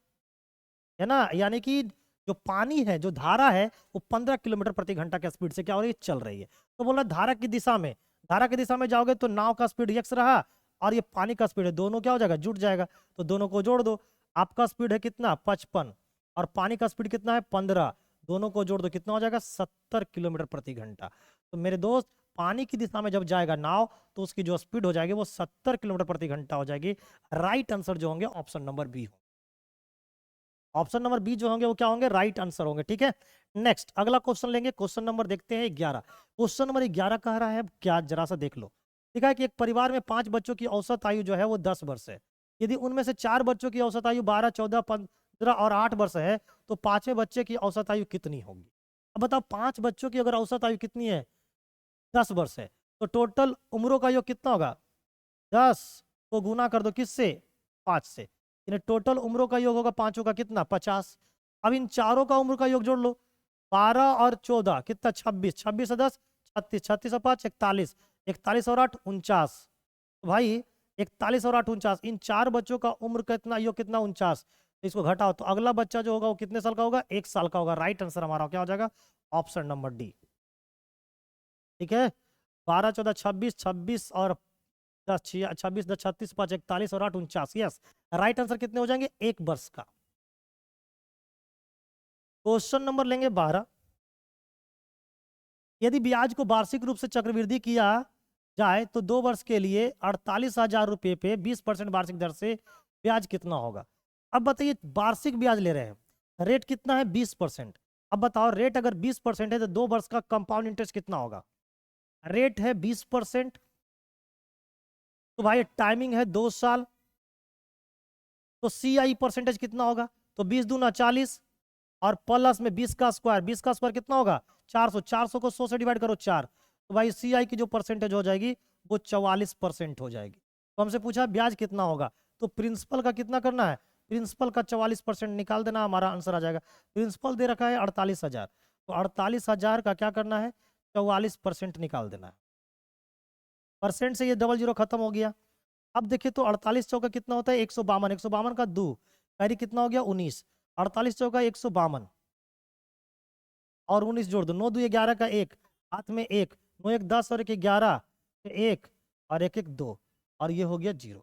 है ना। यानी कि जो पानी है, जो धारा है, वो 15 किलोमीटर प्रति घंटा के स्पीड से क्या हो रही है, चल रही है। तो बोला धारा की दिशा में, धारा की दिशा में जाओगे तो नाव का स्पीड x रहा और ये पानी का स्पीड है, दोनों क्या हो जाएगा, जुट जाएगा। तो दोनों को जोड़ दो। आपका स्पीड है कितना 55 और पानी का स्पीड कितना है 15, दोनों को जोड़ दो कितना हो जाएगा 70 किलोमीटर प्रति घंटा। तो मेरे दोस्त पानी की दिशा में जब जाएगा नाव तो उसकी जो स्पीड हो जाएगी वो 70 किलोमीटर प्रति घंटा हो जाएगी। राइट आंसर जो होंगे ऑप्शन नंबर बी हो, ऑप्शन नंबर बी जो होंगे वो क्या होंगे, राइट आंसर होंगे। ठीक है, नेक्स्ट अगला क्वेश्चन लेंगे। क्वेश्चन नंबर देखते हैं 11। क्वेश्चन नंबर 11 कह रहा है, क्या जरा सा देख लो। लिखा है कि एक परिवार में 5 बच्चों की औसत आयु जो है वो 10 वर्ष है। यदि उनमें से 4 बच्चों की औसत आयु 12, 14, 15 और 8 वर्ष है तो 5वें बच्चे की औसत आयु कितनी होगी। अब बताओ 5 बच्चों की अगर औसत आयु कितनी है 10 वर्ष है तो टोटल उम्रों का योग कितना होगा, 10 को गुना कर दो किससे, 5 से। यानी टोटल उम्रों का योग होगा पांचों का कितना 50। अब इन चारों का उम्र का योग जोड़ लो, 12 और 14 कितना 26, 26 और 10 36, 36 और 5 41, 41 और 8 49। तो भाई 41 और 8 49, इन 4 बच्चों का उम्र कितना, योग कितना 49। तो इसको घटाओ तो अगला बच्चा जो होगा वो कितने साल का होगा, 1 साल का होगा। राइट आंसर हमारा क्या हो जाएगा, ऑप्शन नंबर डी। ठीक है, 12 14 26, 26 और 10 26 10 36 5 41 और 8 49। यस, राइट आंसर कितने हो जाएंगे, 1 वर्ष का। क्वेश्चन नंबर लेंगे 12। यदि ब्याज को वार्षिक रूप से चक्रवृद्धि किया जाए तो 2 वर्ष के लिए 48,000 रुपये पे 20% वार्षिक दर से ब्याज कितना होगा। अब बताइए वार्षिक ब्याज ले रहे हैं, रेट कितना है 20%। अब बताओ रेट अगर 20% है तो 2 वर्ष का कंपाउंड इंटरेस्ट कितना होगा। रेट है 20%, तो भाई टाइमिंग है 2 साल, तो सी आई परसेंटेज कितना होगा, तो 20 दूना 40 और प्लस में 20 का स्क्वायर, 20 का स्क्वायर कितना होगा 400, 400 को 100 से डिवाइड करो 4, तो भाई सी आई की जो परसेंटेज हो जाएगी वो 44% हो जाएगी। तो हमसे पूछा ब्याज कितना होगा, तो प्रिंसिपल का कितना करना है, प्रिंसिपल का 44% निकाल देना, हमारा आंसर आ जाएगा। प्रिंसिपल दे रखा है 48,000, तो 48,000 का क्या करना है 44% निकाल देना है। परसेंट से ये डबल जीरो खत्म हो गया। अब देखिए तो 48 चौका कितना होता है 152, 152 का 2 यानी कितना हो गया 19, 48 चौका 152 और 19 जोड़ दो, 9 2 11 का 1, हाथ में 1, 9 1 10 और 1 11, 1 और 1 1 2 और ये हो गया 0,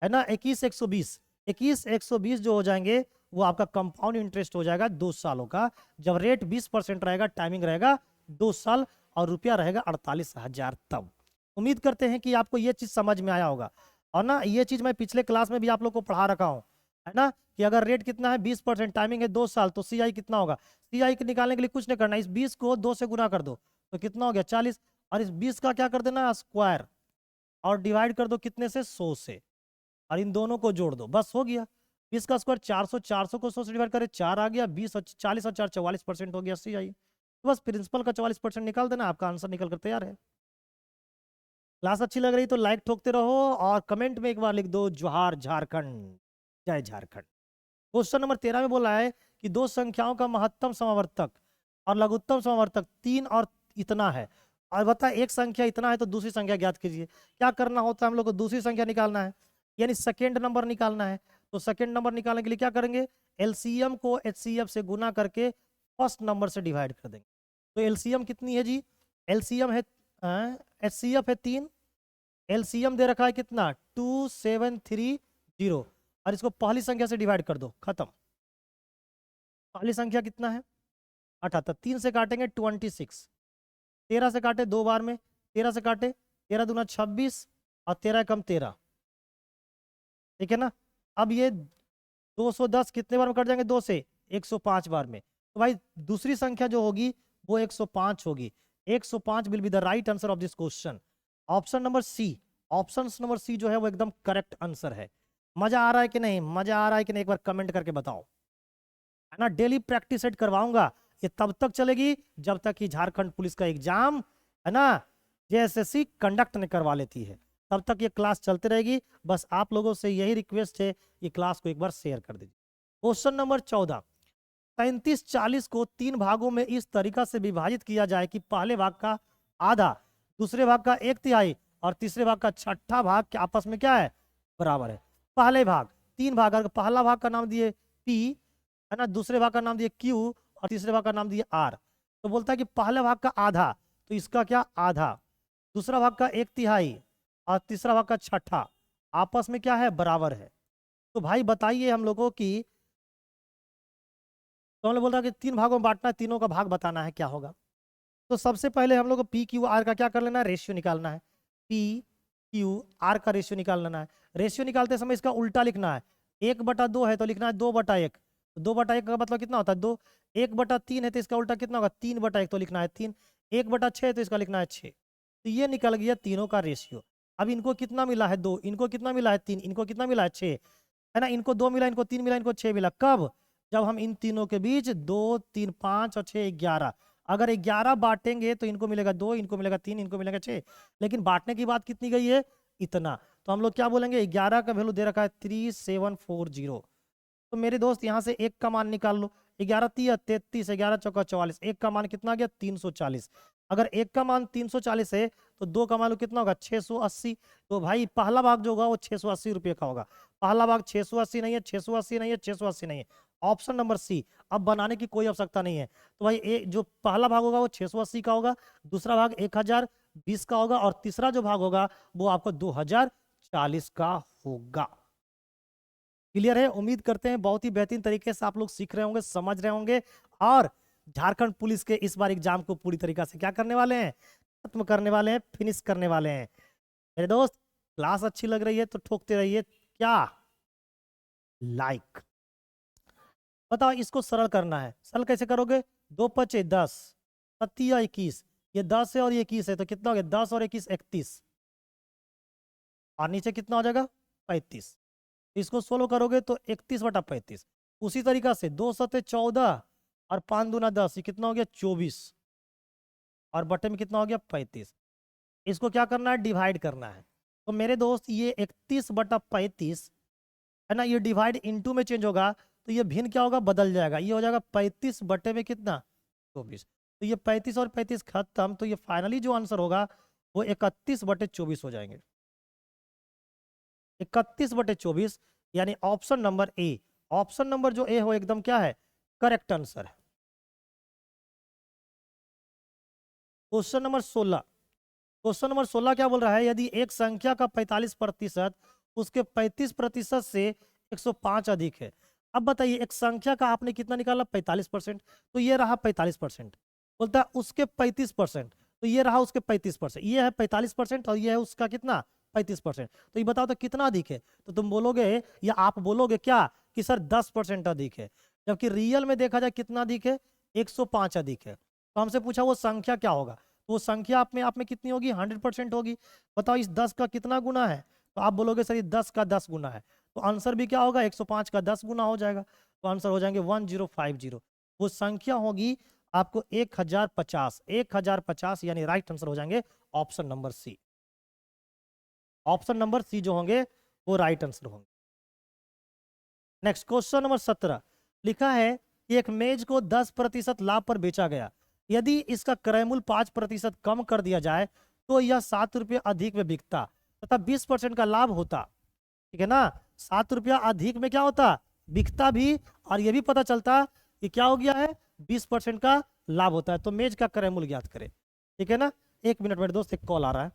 है ना। 21 120, 21 120 जो हो जाएंगे वो आपका कंपाउंड इंटरेस्ट हो जाएगा 2 सालों का, जब रेट 20% रहेगा, टाइमिंग रहेगा 2 साल और रुपया रहेगा 48,000 तब। उम्मीद करते हैं कि आपको ये चीज समझ में आया होगा। और ना ये चीज मैं पिछले क्लास में भी आप लोग को पढ़ा रखा हूँ, है ना, कि अगर रेट कितना है 20%, टाइमिंग है 2 साल, तो सी आई कितना होगा। सी आई निकालने के लिए कुछ नहीं करना, इस 20 को 2 से गुना कर दो तो कितना हो गया 40, और इस 20 का क्या कर देना स्क्वायर और डिवाइड कर दो कितने से 100 से, और इन दोनों को जोड़ दो, बस हो गया। 20 का स्क्वायर 400, 400 को 100 से डिवाइड करे 4 आ गया, 20 और 40 और 4 44% हो गया सी आई। तो बस प्रिंसिपल का 44% निकाल देना, आपका आंसर निकल कर तैयार है। क्लास अच्छी लग रही तो लाइक ठोकते रहो और कमेंट में एक बार लिख दो जोहार झारखंड, जय झारखंड। क्वेश्चन नंबर 13 में बोला है कि दो संख्याओं का महत्तम समावर्तक और लघुत्तम समावर्तक 3 और इतना है, और बता एक संख्या इतना है तो दूसरी संख्या ज्ञात कीजिए। क्या करना होता है हम लोग को, दूसरी संख्या निकालना है, यानी सेकेंड नंबर निकालना है। तो सेकेंड नंबर निकालने के लिए क्या करेंगे, एलसीएम को एचसीएफ से गुना करके फर्स्ट नंबर से डिवाइड कर देंगे। तो एलसीएम कितनी है जी, एलसीएम है एचसीएफ है 3, एलसीएम दे रखा है कितना 2730, और इसको पहली संख्या से डिवाइड कर दो, खत्म। पहली संख्या कितना है 78, 3 से काटेंगे 26, 13 से काटे 2 बार में, 13 से काटे 13 दूना 26 और 13 कम 13, ठीक है ना। अब ये 210 कितने बार में कट जाएंगे 2 से 105 बार में, तो भाई दूसरी संख्या जो होगी वो 105 होगी। 105 will be the right answer of this question. Option number C, option number C जो है वो एकदम करेक्ट आंसर है। मजा आ रहा है कि नहीं, मजा आ रहा है कि नहीं, एक बार कमेंट करके बताओ, है ना। डेली प्रैक्टिस सेट करवाऊंगा, ये तब तक चलेगी जब तक कि झारखंड पुलिस का एग्जाम, है ना, जेएसएससी कंडक्ट नहीं करवा लेती है, तब तक ये क्लास चलती रहेगी। बस आप लोगों से यही रिक्वेस्ट है, ये क्लास को एक बार शेयर कर दीजिए। क्वेश्चन नंबर 14, 3540 को 3 भागों में इस तरीका से विभाजित किया जाए कि पहले भाग का आधा, दूसरे भाग का 1/3 और तीसरे भाग का छठा भाग के आपस में क्या है बराबर है। पहले भाग तीन भाग, अगर पहला भाग का नाम दिए पी, है ना, दूसरे भाग का नाम दिए क्यू और तीसरे भाग का नाम दिए आर, तो बोलता है कि पहले भाग का आधा, तो इसका क्या आधा, दूसरा भाग का एक तिहाई और तीसरा भाग का छठा आपस में क्या है, बराबर है। तो भाई बताइए हम लोगों की, तो हम लोग बोलता है कि तीन भागों में बांटना है, तीनों का भाग बताना है, क्या होगा। तो सबसे पहले हम लोग को पी क्यू आर का क्या कर लेना है, रेशियो निकालना है। पी क्यू आर का रेशियो निकाल लेना है। रेशियो निकालते समय इसका उल्टा लिखना है। 1/2 है तो लिखना है 2/1। 2/1 का मतलब कितना होता है, 2। 1/3 है तो इसका उल्टा कितना होगा, 3/1, तो लिखना है 3। 1/6 तो इसका लिखना है 6। तो ये निकल गया तीनों का रेशियो। अब इनको कितना मिला है, 2, इनको कितना मिला है, 3, इनको कितना मिला है, 6, है ना। इनको 2 मिला, इनको 3 मिला, इनको 6 मिला। कब, जब हम इन तीनों के बीच 2 3 5 और 6 11, अगर 11 बांटेंगे तो इनको मिलेगा 2, इनको मिलेगा 3, इनको मिलेगा 6। लेकिन बांटने की बात कितनी गई है, इतना। तो हम लोग क्या बोलेंगे, 11 का वैल्यू दे रखा है 3740। तो मेरे दोस्त यहाँ से एक का मान निकाल लो। 11 तिया 33, 11 चौका 44, एक का मान कितना आ गया, 340। अगर एक का मान 340 है तो दो का मान कितना होगा, 680। तो भाई पहला भाग जो होगा वो 680 रुपये का होगा। पहला भाग 680 नहीं है, 680 नहीं है, 680 नहीं है, ऑप्शन नंबर सी। अब बनाने की कोई आवश्यकता नहीं है। तो भाई जो पहला भाग होगा वो 680 का होगा, दूसरा भाग 1020 का होगा और तीसरा जो भाग होगा वो आपको 2040 का होगा। क्लियर है। उम्मीद करते हैं बहुत ही बेहतरीन तरीके से आप लोग सीख रहे होंगे, समझ रहे होंगे और झारखंड पुलिस के इस बार एग्जाम को पूरी तरीके से क्या करने वाले हैं, खत्म करने वाले हैं, फिनिश करने वाले हैं। मेरे दोस्त क्लास अच्छी लग रही है तो ठोकते रहिए क्या, लाइक। बताओ इसको सरल करना है, सरल कैसे करोगे, 2×5 = 10, 7×21, ये 10 है और ये 21 है, तो कितना हो गया, 10 और 21 31, और नीचे कितना हो जाएगा, 35। इसको सोल्व करोगे तो 31/35। उसी तरीका से 2×7 = 14 और 5×2 = 10, ये कितना हो गया, 24, और बटे में कितना हो गया, 35। इसको क्या करना है, डिवाइड करना है। तो मेरे दोस्त ये 31/35 है ना, ये डिवाइड इनटू में चेंज होगा तो ये भिन्न क्या होगा, बदल जाएगा, ये हो जाएगा 35 बटे में कितना, 24। तो ये 35 और 35 खत्म, तो ये फाइनली जो आंसर होगा वो 31/24 हो जाएंगे। 31/24 यानी option number A. Option number जो ए हो एकदम क्या है, करेक्ट आंसर है। Question number 16। क्वेश्चन नंबर 16 क्या बोल रहा है, यदि एक संख्या का 45% उसके 35% से 105 अधिक है। अब बताइए एक संख्या का आपने कितना निकाला, 45%, तो ये रहा 45%। बोलता है उसके 35%, तो ये रहा उसके 35%, ये है 45% और ये है उसका कितना, 35%। तो ये बताओ तो कितना अधिक है, तो तुम बोलोगे या आप बोलोगे क्या कि सर 10% अधिक है, जबकि रियल में देखा जाए कितना अधिक है, 105 अधिक है। तो हमसे पूछा वो संख्या क्या होगा, तो वो संख्या आप में कितनी होगी, 100% होगी। बताओ इस 10 का कितना गुना है, तो आप बोलोगे सर ये 10 का 10 गुना है, तो आंसर भी क्या होगा, 105 का 10 गुना हो जाएगा, तो आंसर हो जाएंगे 1050। वो संख्या होगी आपको 1050, 1050 यानी राइट आंसर हो जाएंगे option number C. Option number C जो होंगे वो राइट आंसर होंगे। नेक्स्ट क्वेश्चन नंबर 17 लिखा है कि एक मेज को 10% लाभ पर बेचा गया, यदि इसका क्रय मूल्य 5% कम कर दिया जाए तो यह 7 रुपये अधिक में बिकता तथा 20% का लाभ होता। ठीक है ना, 7 रुपया अधिक में क्या होता, बिकता भी, और यह भी पता चलता कि क्या हो गया है, 20% का लाभ होता है। तो मेज का क्रय मूल्य ज्ञात करें। ठीक है ना, 1 मिनट मेरे दोस्त, एक कॉल आ रहा है।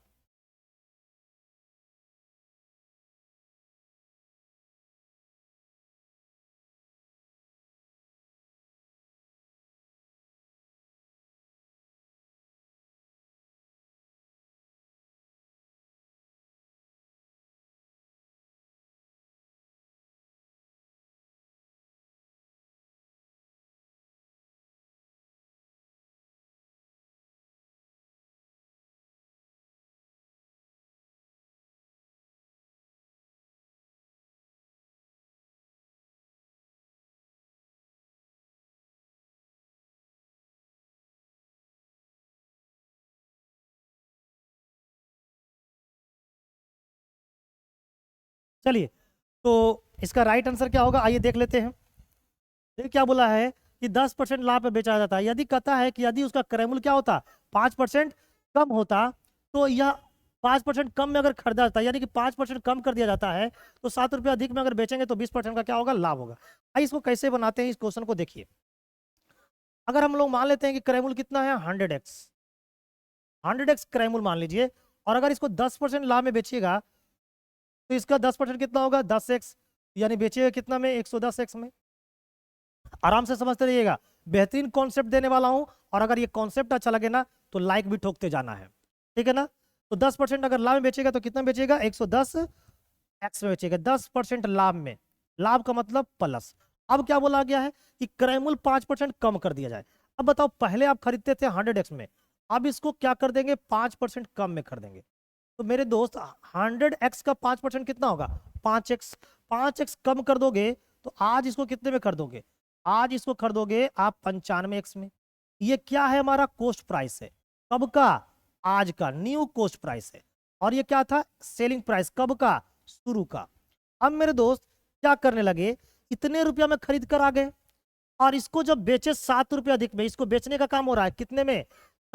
चलिए, तो इसका राइट आंसर क्या होगा, आइए देख लेते हैं। देखिए क्या बोला है कि 10% लाभ पे बेचा जाता है, यदि कहता है कि यदि उसका क्रय मूल्य क्या होता, 5% कम होता, तो यह 5% कम में अगर खरीदा जाता है, यानी कि 5% कम कर दिया जाता है, तो 7 रुपया अधिक में अगर बेचेंगे तो 20% का क्या होगा, लाभ होगा। आइए इसको कैसे बनाते हैं, इस क्वेश्चन को देखिए। अगर हम लोग मान लेते हैं कि क्रय मूल्य कितना है 100x, 100x क्रय मूल्य मान लीजिए, और अगर इसको 10% लाभ में बेचिएगा तो इसका 10% कितना होगा, 10x, यानी बेचिएगा कितना में, 110x में। आराम से समझते रहिएगा, बेहतरीन कॉन्सेप्ट देने वाला हूं, और अगर ये कॉन्सेप्ट अच्छा लगे ना तो लाइक भी ठोकते जाना है, ठीक है ना। तो 10% अगर लाभ में बेचेगा तो कितना बेचेगा, 110x में बेचेगा, 10% लाभ में, लाभ का मतलब प्लस। अब क्या बोला गया है कि क्रय मूल्य 5% कम कर दिया जाए। अब बताओ, पहले आप खरीदते थे 100x में, अब इसको क्या कर देंगे, 5% कम में कर देंगे। तो मेरे दोस्त 100x का 5% कितना होगा, 5x, 5x कम कर दोगे तो आज इसको कितने में कर दोगे, आज इसको कर दोगे आप 95x में। ये क्या है, हमारा कॉस्ट प्राइस है, कब का, आज का, न्यू कॉस्ट प्राइस है। और ये क्या था, सेलिंग प्राइस, कब का, शुरू का। अब मेरे दोस्त क्या करने लगे, इतने रुपया में खरीद कर आ गए, और इसको जब बेचे 7 रुपया अधिक में, इसको बेचने का काम हो रहा है कितने में,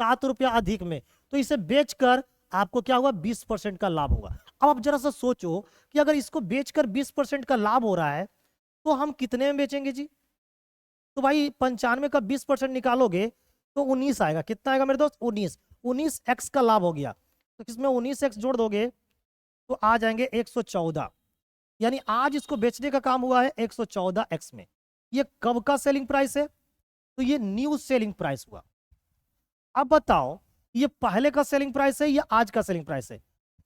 7 रुपया अधिक में, तो इसे बेचकर आपको क्या हुआ, 20% का लाभ होगा। अब आप जरा सा सोचो कि अगर इसको बेचकर 20% का लाभ हो रहा है तो हम कितने में बेचेंगे जी। तो भाई 95 का 20% निकालोगे तो 19 आएगा, कितना आएगा मेरे दोस्त, 19x का लाभ हो गया। तो इसमें 19x जोड़ दोगे तो आ जाएंगे 114, यानी आज इसको बेचने का काम हुआ है 114x में। ये कब का सेलिंग प्राइस है, तो ये न्यू सेलिंग प्राइस हुआ। अब बताओ, ये पहले का सेलिंग प्राइस है या आज का सेलिंग प्राइस है,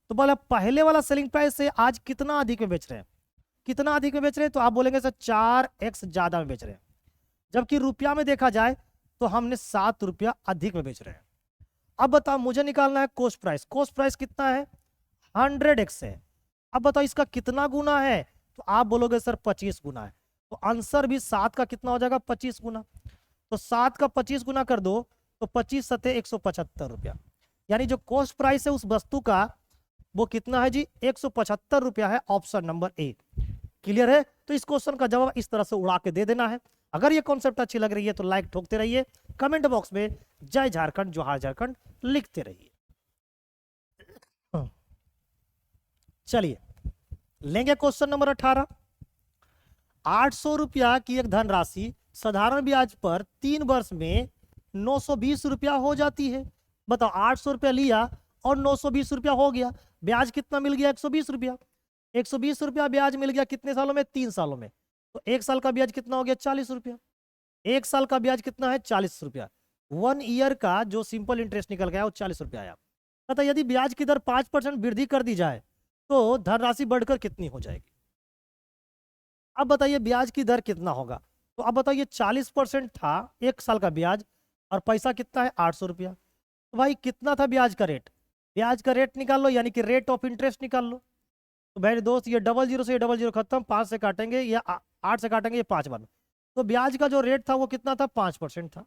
तो बोला पहले वाला सेलिंग प्राइस से आज कितना अधिक में बेच रहे हैं, कितना अधिक में बेच रहे हैं, तो आप बोलेंगे सर 4x ज्यादा में बेच रहे हैं। जबकि रुपया में देखा जाए तो हमने 7 रुपया अधिक में बेच रहे हैं। अब बताओ, मुझे निकालना है कॉस्ट प्राइस, कॉस्ट प्राइस कितना है, 100x है। अब बताओ इसका कितना गुना है, तो आप बोलोगे सर 25 गुना है। तो आंसर भी 7 का कितना हो जाएगा, 25 गुना। तो 7 का 25 गुना कर दो तो 25 सते 175 रुपया, यानी जो कॉस्ट प्राइस है उस वस्तु का वो कितना है जी, 175 रुपया है। ऑप्शन नंबर ए क्लियर है। तो इस क्वेश्चन का जवाब इस तरह से उड़ा के दे देना है। अगर ये कॉन्सेप्ट अच्छी लग रही है तो लाइक ठोकते रहिए, कमेंट बॉक्स में जय झारखंड जोहार झारखंड लिखते रहिए। चलिए लेंगे क्वेश्चन नंबर 18। 800 रुपया की एक धनराशि साधारण ब्याज पर 3 वर्ष में 920 रुपया हो जाती है। बताओ 800 रुपया लिया और 920 रुपया हो गया, ब्याज कितना मिल गया, 120 रुपया। 120 रुपया ब्याज मिल गया कितने सालों में, 3 सालों में। तो 1 साल का ब्याज कितना हो गया, 40 रुपया। 1 साल का ब्याज कितना है, 40 रुपया। 1 ईयर का जो सिंपल इंटरेस्ट निकल गया वो 40 रुपया आया। पता यदि ब्याज की दर 5% वृद्धि कर दी जाए तो धनराशि बढ़कर कितनी हो जाएगी। अब बताइए ब्याज की दर कितना होगा, तो अब बताइए 40% था 1 साल का ब्याज, और पैसा कितना है 800 रुपया। तो भाई कितना था ब्याज का रेट, ब्याज का रेट निकाल लो, यानी कि रेट ऑफ इंटरेस्ट निकाल लो। तो भाई दोस्त ये 00 से ये 00 खत्म, 5 से काटेंगे या 8 से काटेंगे, ये 5 बन। तो ब्याज का जो रेट था वो कितना था, 5% था।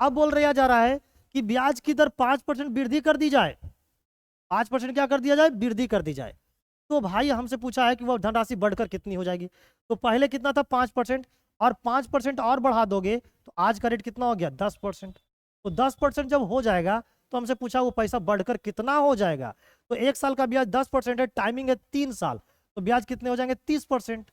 अब बोल रहा जा रहा है कि ब्याज की दर 5% वृद्धि कर दी जाए, 5% क्या कर दिया जाए, वृद्धि कर दी जाए। तो भाई हमसे पूछा है कि वह धनराशि बढ़कर कितनी हो जाएगी। तो पहले कितना था 5%, और 5% और बढ़ा दोगे तो आज का रेट कितना हो गया 10%। तो 10% जब हो जाएगा तो हमसे पूछा वो पैसा बढ़कर कितना हो जाएगा। तो 1 साल का ब्याज 10% है, टाइमिंग है 3 साल, तो ब्याज कितने हो जाएंगे 30%।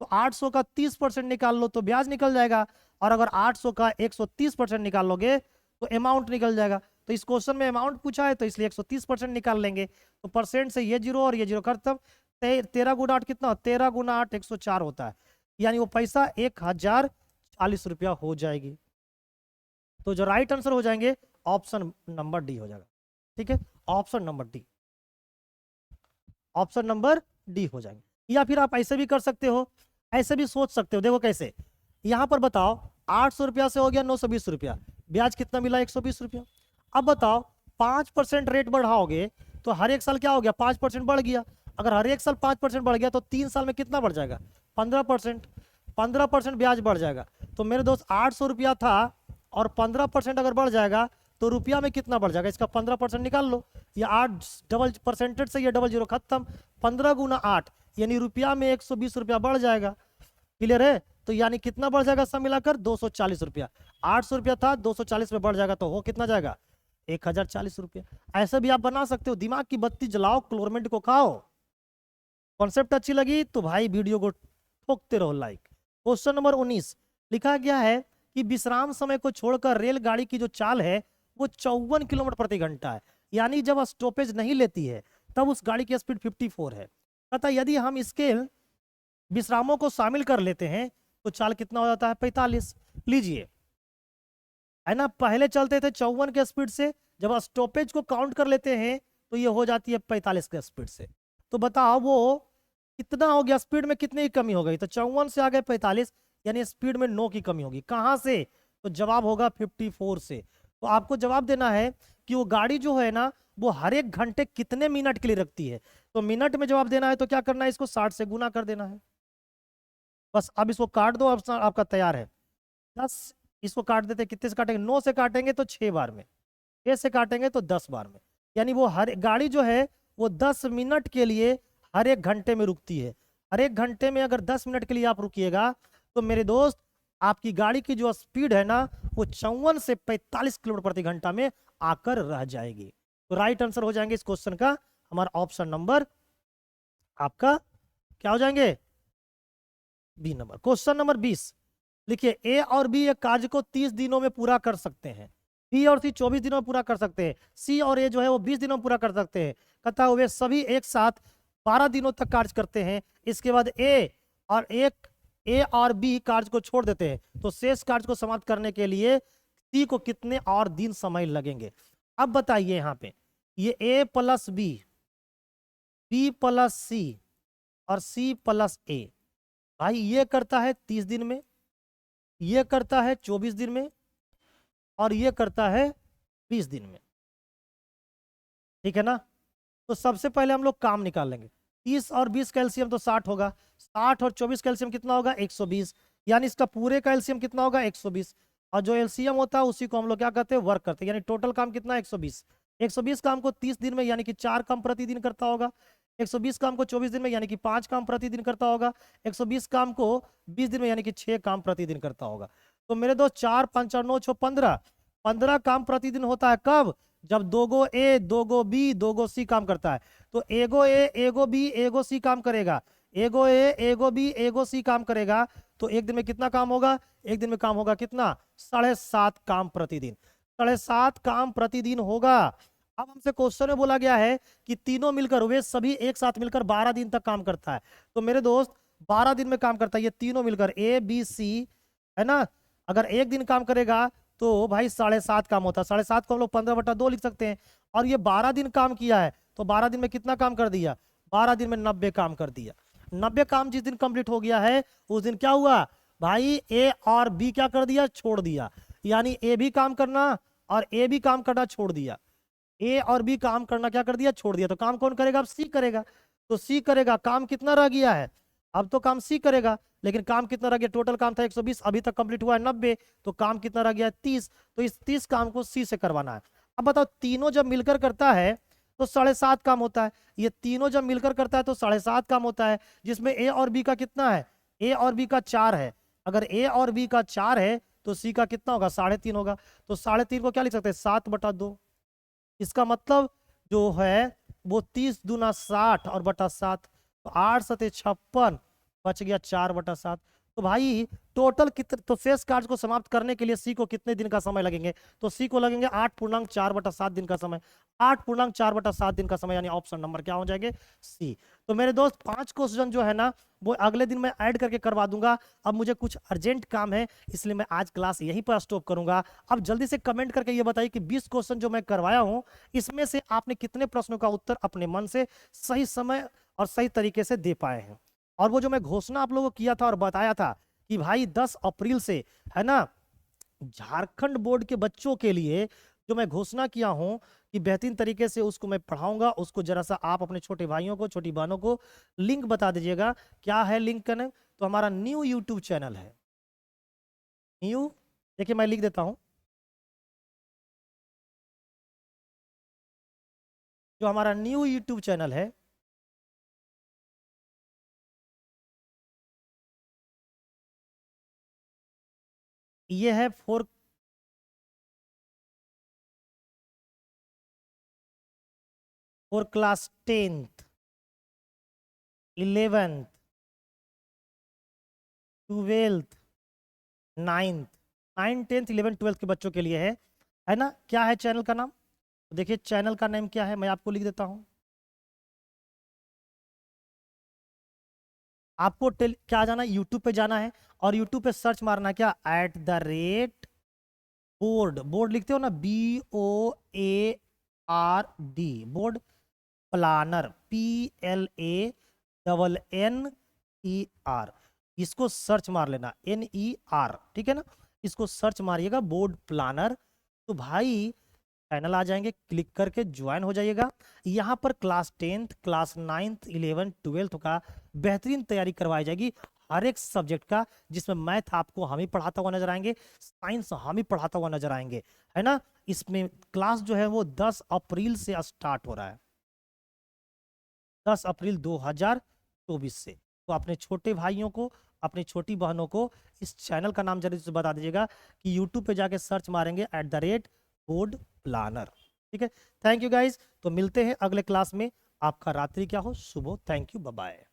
तो 800 का 30% निकाल लो तो ब्याज निकल जाएगा, और अगर 800 का 130% निकाल लोगे तो अमाउंट निकल जाएगा। तो इस क्वेश्चन में अमाउंट पूछा है तो इसलिए 130% निकाल लेंगे। तो परसेंट से ये 0 और ये 0 खत्म। 13 गुना 8 कितना, 13 गुना 8 104 होता है, यानी वो पैसा 1040 रुपया हो जाएगी। तो जो राइट आंसर हो जाएंगे ऑप्शन नंबर डी हो जाएगा। ठीक है, option number D, option number D हो जाएंगे। या फिर आप ऐसे भी कर सकते हो, ऐसे भी सोच सकते हो। देखो कैसे, यहां पर बताओ 800 रुपया से हो गया 920 रुपया, ब्याज कितना मिला 120 रुपया। अब बताओ 5% रेट बढ़ाओगे तो हर एक साल क्या हो गया 5% बढ़ गया। अगर हर एक साल 5% बढ़ गया तो 3 साल में कितना बढ़ जाएगा 15%, 15% ब्याज बढ़ जाएगा। तो मेरे दोस्त 800 रुपया था और 15% अगर बढ़ जाएगा तो रुपया में कितना बढ़ जाएगा, इसका 15% निकाल लो। ये 8 डबल परसेंटेज से ये 00 खत्म, 15 गुना 8 यानी रुपया में 120 रुपया बढ़ जाएगा। क्लियर है। तो यानी कितना बढ़ जाएगा सब मिलाकर 240 रुपया। 800 रुपया था 240 में बढ़ जाएगा तो हो कितना जाएगा 1040 रुपये। ऐसा भी आप बना सकते हो, दिमाग की बत्ती जलाओ, क्लोरमेंट को खाओ। कॉन्सेप्ट अच्छी लगी तो भाई वीडियो को ठोकते रहो लाइक। क्वेश्चन नंबर 19 लिखा गया है कि विश्राम समय को छोड़कर रेलगाड़ी की जो चाल है वो 54 किलोमीटर प्रति घंटा है। यानी जब स्टॉपेज नहीं लेती है तब उस गाड़ी की स्पीड 54 है। तथा यदि हम इसके विश्रामों को शामिल कर लेते हैं तो चाल कितना हो जाता है? 45। लीजिए, है ना, पहले चलते थे 54 के स्पीड से, जब स्टॉपेज को काउंट कर लेते हैं तो ये हो जाती है 45 के स्पीड से। तो बताओ वो कितना हो गया, स्पीड में कितनी की कमी हो गई? तो 54 से आ गए 45, यानी स्पीड में 9 की कमी होगी। कहां से? तो जवाब होगा 54 से। तो आपको जवाब देना है कि वो गाड़ी जो है ना वो हर एक घंटे कितने मिनट के लिए रखती है। तो मिनट में जवाब देना है तो क्या करना है, इसको 60 से गुना कर देना है। बस अब इसको काट दो, ऑप्शन आपका तैयार है। 10, इसको काट देते, कितने से काटेंगे? 9 से काटेंगे तो 6 बार में, 6 से काटेंगे तो 10 बार में। यानी वो हर गाड़ी जो है वो 10 मिनट के लिए हर एक घंटे में रुकती है। हर एक घंटे में अगर 10 मिनट के लिए आप रुकिएगा तो मेरे दोस्त आपकी गाड़ी की जो स्पीड है ना वो 54 से 45 किलोमीटर प्रति घंटा में आकर रह जाएगी। तो राइट आंसर हो जाएंगे इस क्वेश्चन का हमारा ऑप्शन नंबर आपका क्या हो जाएंगे? B number. क्वेश्चन नंबर 20 लिखिए, ए और बी एक कार्य को 30 दिनों में पूरा कर सकते हैं, बी और सी 24 दिनों में पूरा कर सकते हैं, सी और ए जो है वो 20 दिनों में पूरा कर सकते हैं। कहता है वे सभी एक साथ 12 दिनों तक कार्य करते हैं। इसके बाद ए और बी कार्य को छोड़ देते हैं, तो शेष कार्य को समाप्त करने के लिए सी को कितने और दिन समय लगेंगे? अब बताइए यहाँ पे, ये ए प्लस बी प्लस सी और सी प्लस ए, भाई ये करता है 30 दिन में, ये करता है 24 दिन में, और ये करता है 20 दिन में। ठीक है ना? तो सबसे पहले हम लोग काम निकाल लेंगे। 30 और 20 कैल्शियम तो 60 होगा, 60 और 24 कैल्शियम कितना होगा? 120। यानी इसका पूरे कैल्शियम कितना होगा? 120। और जो एलसीएम होता है उसी को हम लोग क्या कहते हैं? वर्क करते हैं। यानी टोटल काम कितना? 120। 120 काम को 30 दिन में यानी कि 4 काम प्रतिदिन करता होगा। 120 काम को 24 दिन में यानी कि 5 काम प्रतिदिन करता होगा। 120 काम को 20 दिन में यानी कि 6 काम प्रतिदिन करता होगा। तो मेरे दोस्त 4 5 और 9 6 15, 15 काम प्रतिदिन होता है। कब? जब दो गो ए दो गो बी दो गो सी काम करता है। तो एगो ए एगो बी एगो सी काम करेगा, एगो ए एगो बी एगो सी काम करेगा। तो एक दिन में कितना काम होगा? एक दिन में काम होगा कितना? 7.5 काम प्रतिदिन। 7.5 काम प्रतिदिन होगा। अब हमसे क्वेश्चन में बोला गया है कि तीनों मिलकर, वे सभी एक साथ मिलकर 12 दिन तक काम करता है। तो मेरे दोस्त 12 दिन में काम करता है ये तीनों मिलकर, ए बी सी, है ना। अगर एक दिन काम करेगा तो भाई 7.5 काम होता है। 7.5 को हम लोग 15/2 लिख सकते हैं। और ये 12 दिन काम किया है तो 12 दिन में कितना काम कर दिया? 12 दिन में 90 काम कर दिया। 90 काम जिस दिन कंप्लीट हो गया है उस दिन क्या हुआ भाई? ए और बी क्या कर दिया? छोड़ दिया। यानी ए भी काम करना और ए भी काम करना छोड़ दिया। ए और बी काम करना क्या कर दिया? छोड़ दिया। तो काम कौन करेगा? अब सी करेगा। तो सी करेगा। काम कितना रह गया है? अब तो काम सी करेगा, लेकिन काम कितना रह गया? टोटल काम था 120, अभी तक कंप्लीट हुआ है 90, तो काम कितना रह गया? 30। तो इस 30 काम को सी से करवाना है। अब बताओ, तीनों जब मिलकर करता है तो 7.5 काम होता है। ये तीनों जब मिलकर करता है तो 7.5 काम होता है, जिसमें ए और बी का कितना है? ए और बी का 4 है। अगर ए और बी का 4 है तो सी का कितना होगा? 3.5 होगा। तो 3.5 को क्या लिख सकते हैं? 7/2। इसका मतलब जो है वो 30 दूना 60 और बटा 7, तो 8 सते 56, बच गया 4/7। तो भाई टोटल कितने, तो शेष कार्य को समाप्त करने के लिए सी को कितने दिन का समय लगेंगे? तो सी को लगेंगे 8.4/7 दिन का समय। 8.4/7 दिन का समय, यानी ऑप्शन नंबर क्या हो जाएंगे? सी। तो मेरे दोस्त 5 क्वेश्चन जो है ना वो अगले दिन मैं ऐड करके करवा दूंगा। अब मुझे कुछ अर्जेंट काम है इसलिए मैं आज क्लास यहीं पर स्टॉप करूंगा। अब जल्दी से कमेंट करके ये बताइए कि 20 क्वेश्चन जो मैं करवाया हूं इसमें से आपने कितने प्रश्नों का उत्तर अपने मन से सही समय और सही तरीके से दे पाए हैं। और वो जो मैं घोषणा आप लोगों को किया था और बताया था कि भाई 10 अप्रैल से, है ना, झारखंड बोर्ड के बच्चों के लिए जो मैं घोषणा किया हूं कि बेहतरीन तरीके से उसको मैं पढ़ाऊंगा, उसको जरा सा आप अपने छोटे भाइयों को छोटी बहनों को लिंक बता दीजिएगा। क्या है लिंक करने? तो हमारा न्यू यूट्यूब चैनल है। न्यू, देखिए मैं लिख देता हूं, जो हमारा न्यू यूट्यूब चैनल है ये है four for class 10th 11th 12th 9th 10th 11th 12th के बच्चों के लिए है ना। क्या है चैनल का नाम? तो देखिए चैनल का नेम क्या है, मैं आपको लिख देता हूं। आपको क्या जाना है, यूट्यूब पे जाना है और यूट्यूब पे सर्च मारना है क्या, @बोर्ड, बोर्ड लिखते हो ना, BOARD, बोर्ड प्लानर, PLANNER, इसको सर्च मार लेना, NER, ठीक है ना। इसको सर्च मारिएगा बोर्ड प्लानर, तो भाई चैनल आ जाएंगे, क्लिक करके ज्वाइन हो जाइएगा। यहाँ पर class 10th class 9th 11th 12th का बेहतरीन तैयारी करवाई जाएगी, हर एक सब्जेक्ट का, जिसमें मैथ आपको हम ही पढ़ाता हुआ नजर आएंगे, साइंस हम ही पढ़ाता हुआ नजर आएंगे, है ना। इसमें क्लास जो है वो 10 अप्रैल से स्टार्ट हो रहा है, 10 अप्रैल 2024 से। तो अपने छोटे भाइयों को, अपनी छोटी बहनों को इस चैनल का नाम जरूर से बता दीजिएगा कि यूट्यूब पे जाके सर्च मारेंगे @बोर्ड प्लानर, ठीक है। थैंक यू गाइज, तो मिलते हैं अगले क्लास में। आपका रात्रि क्या हो, शुभ हो। Thank you, bye bye.